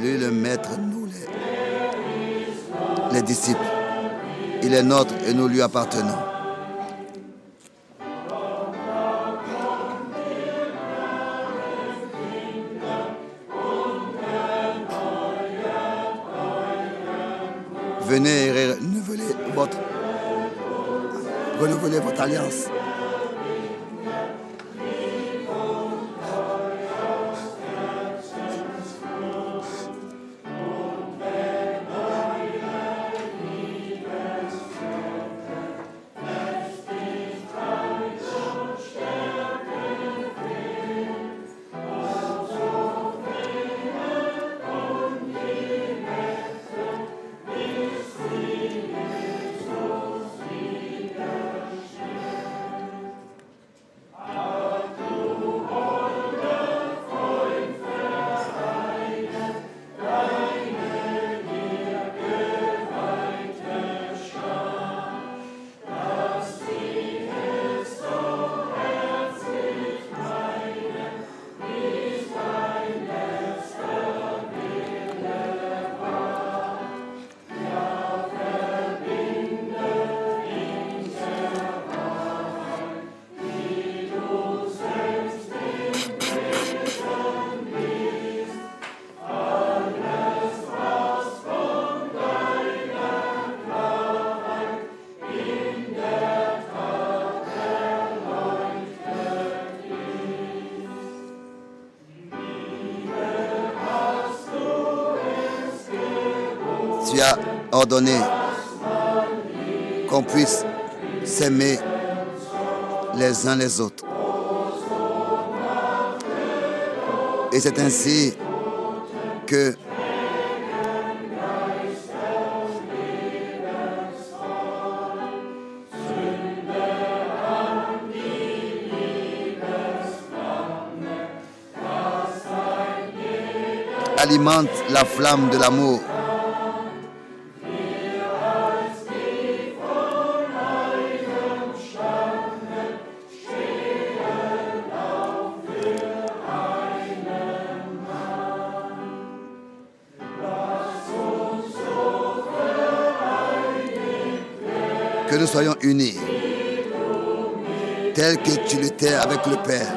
Lui, le Maître, nous, les disciples. Il est notre et nous lui appartenons. Venez et renouvelez votre alliance. Tu as ordonné qu'on puisse s'aimer les uns les autres. Et c'est ainsi que alimente la flamme de l'amour. Que nous soyons unis, tel que tu l'étais avec le Père.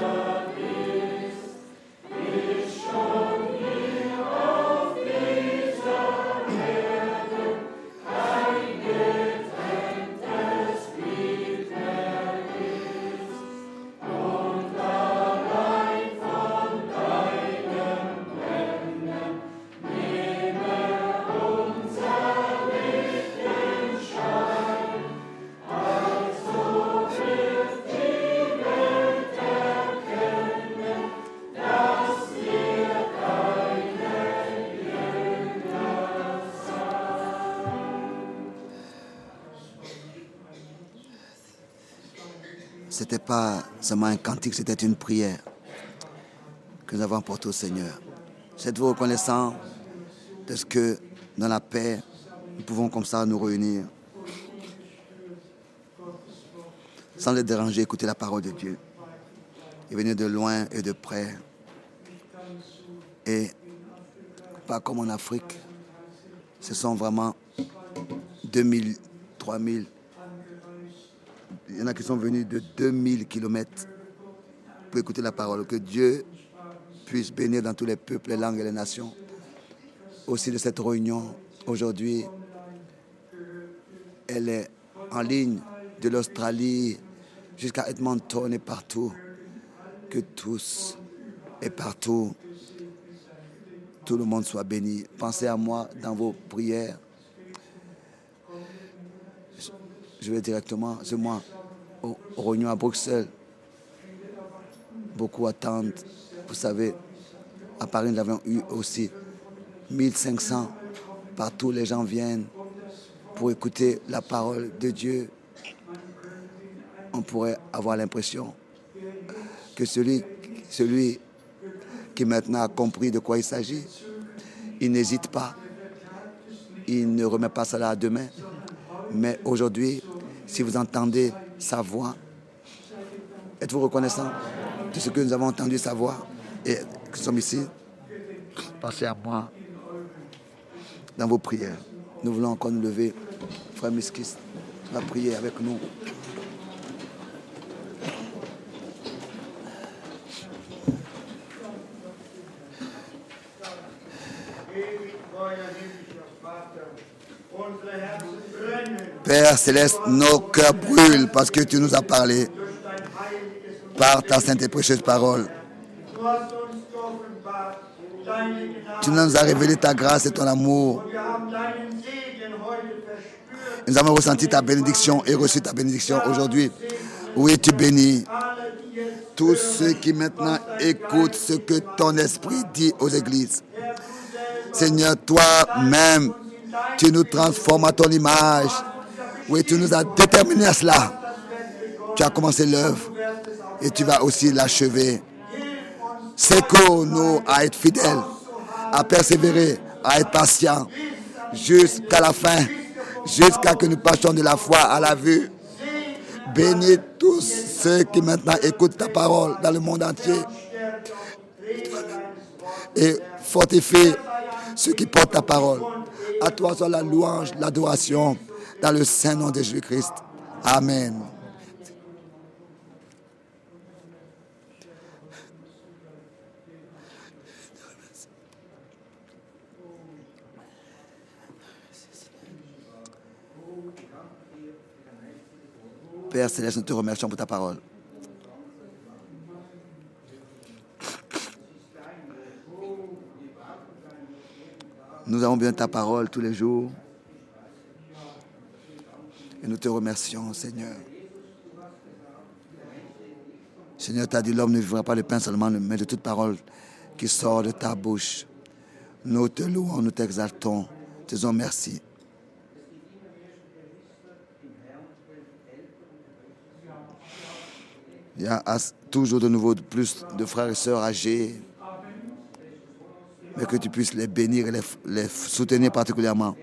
C'était pas seulement un cantique, c'était une prière que nous avons apportée au Seigneur. Êtes-vous reconnaissant de ce que, dans la paix, nous pouvons comme ça nous réunir, sans les déranger, écouter la parole de Dieu, et venir de loin et de près, et pas comme en Afrique, ce sont vraiment 2000, 3000. Il y en a qui sont venus de 2000 kilomètres pour écouter la parole. Que Dieu puisse bénir dans tous les peuples, les langues et les nations. Aussi de cette réunion, aujourd'hui, elle est en ligne de l'Australie jusqu'à Edmonton et partout. Que tous et partout, tout le monde soit béni. Pensez à moi dans vos prières. Je vais directement, c'est moi, aux réunions à Bruxelles. Beaucoup attendent. Vous savez, à Paris, nous avons eu aussi 1500. Partout, les gens viennent pour écouter la parole de Dieu. On pourrait avoir l'impression que celui qui maintenant a compris de quoi il s'agit, il n'hésite pas. Il ne remet pas cela à demain. Mais aujourd'hui, si vous entendez sa voix, êtes-vous reconnaissant de ce que nous avons entendu sa voix et que nous sommes ici? Pensez à moi dans vos prières. Nous voulons encore nous lever. Frère Miskis va prier avec nous. Père Céleste, nos cœurs brûlent parce que tu nous as parlé par ta sainte et précieuse parole. Tu nous as révélé ta grâce et ton amour. Nous avons ressenti ta bénédiction et reçu ta bénédiction aujourd'hui. Oui, tu bénis tous ceux qui maintenant écoutent ce que ton esprit dit aux églises. Seigneur, toi-même, tu nous transformes à ton image. Oui, tu nous as déterminés à cela. Tu as commencé l'œuvre et tu vas aussi l'achever. Secours-nous à être fidèles, à persévérer, à être patients jusqu'à la fin, jusqu'à ce que nous passions de la foi à la vue. Bénis tous ceux qui maintenant écoutent ta parole dans le monde entier et fortifie ceux qui portent ta parole. À toi soit la louange, l'adoration dans le saint nom de Jésus-Christ. Amen. Père Céleste, nous te remercions pour ta parole. Nous avons besoin de ta parole tous les jours. Et nous te remercions, Seigneur. Seigneur, tu as dit l'homme ne vivra pas de pain seulement, mais de toute parole qui sort de ta bouche. Nous te louons, nous t'exaltons. Te disons merci. Il y a toujours de nouveau plus de frères et sœurs âgés, mais que tu puisses les bénir et les soutenir particulièrement.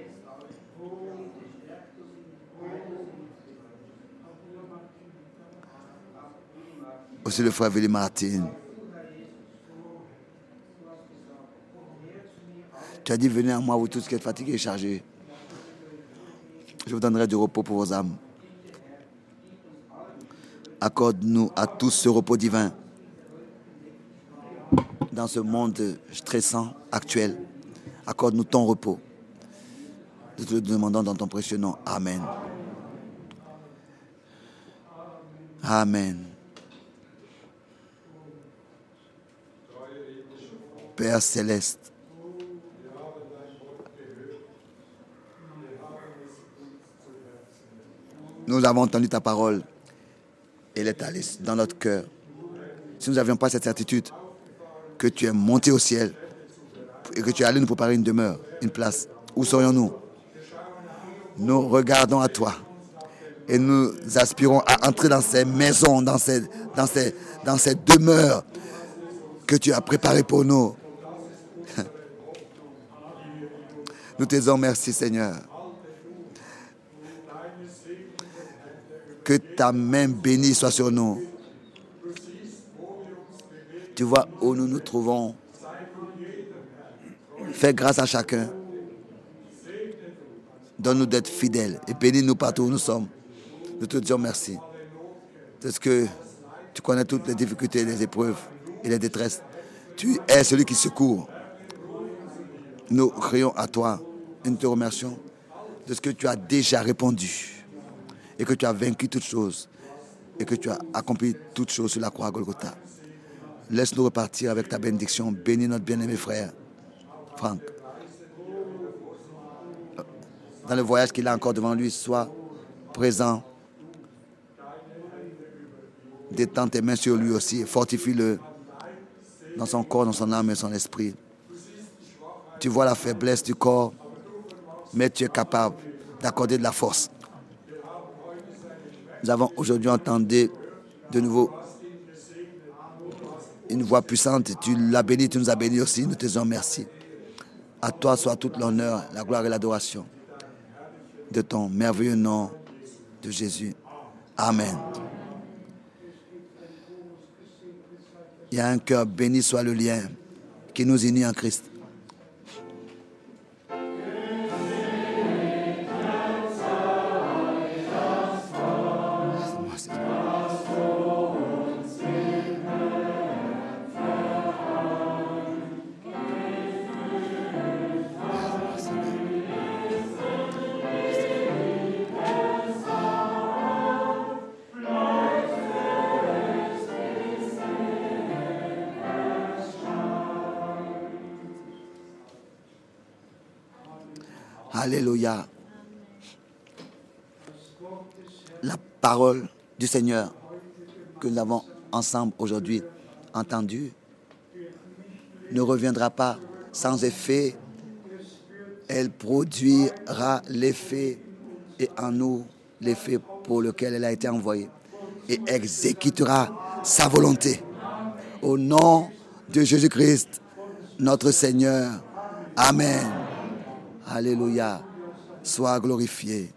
Aussi le frère Willy Martin. Tu as dit, venez à moi, vous tous qui êtes fatigués et chargés. Je vous donnerai du repos pour vos âmes. Accorde-nous à tous ce repos divin dans ce monde stressant actuel. Accorde-nous ton repos. Nous te le demandons dans ton précieux nom. Amen. Amen. Père céleste, nous avons entendu ta parole et elle est allée dans notre cœur. Si nous n'avions pas cette certitude que tu es monté au ciel et que tu es allé nous préparer une demeure, une place, où serions-nous? Nous regardons à toi et nous aspirons à entrer dans ces maisons, dans ces demeures que tu as préparées pour nous. Nous te disons merci, Seigneur. Que ta main bénie soit sur nous. Tu vois où nous nous trouvons. Fais grâce à chacun. Donne-nous d'être fidèles et bénis-nous partout où nous sommes. Nous te disons merci. Parce que tu connais toutes les difficultés, les épreuves et les détresses. Tu es celui qui secourt. Nous crions à toi et nous te remercions de ce que tu as déjà répondu et que tu as vaincu toutes choses et que tu as accompli toutes choses sur la croix à Golgotha. Laisse-nous repartir avec ta bénédiction. Bénis notre bien-aimé frère Franck. Dans le voyage qu'il a encore devant lui, sois présent. Détends tes mains sur lui aussi. Fortifie-le dans son corps, dans son âme et son esprit. Tu vois la faiblesse du corps, mais tu es capable d'accorder de la force. Nous avons aujourd'hui entendu de nouveau une voix puissante. Tu l'as béni, tu nous as bénis aussi. Nous te disons merci. À toi soit toute l'honneur, la gloire et l'adoration de ton merveilleux nom de Jésus. Amen. Il y a un cœur, béni soit le lien qui nous unit en Christ. Alléluia. La parole du Seigneur que nous avons ensemble aujourd'hui entendue ne reviendra pas sans effet. Elle produira l'effet et en nous l'effet pour lequel elle a été envoyée et exécutera sa volonté. Au nom de Jésus-Christ, notre Seigneur. Amen. Alléluia. Sois glorifié.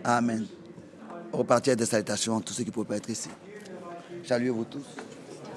Amen. Repartir des salutations, tous ceux qui ne pouvaient pas être ici. Saluez-vous tous.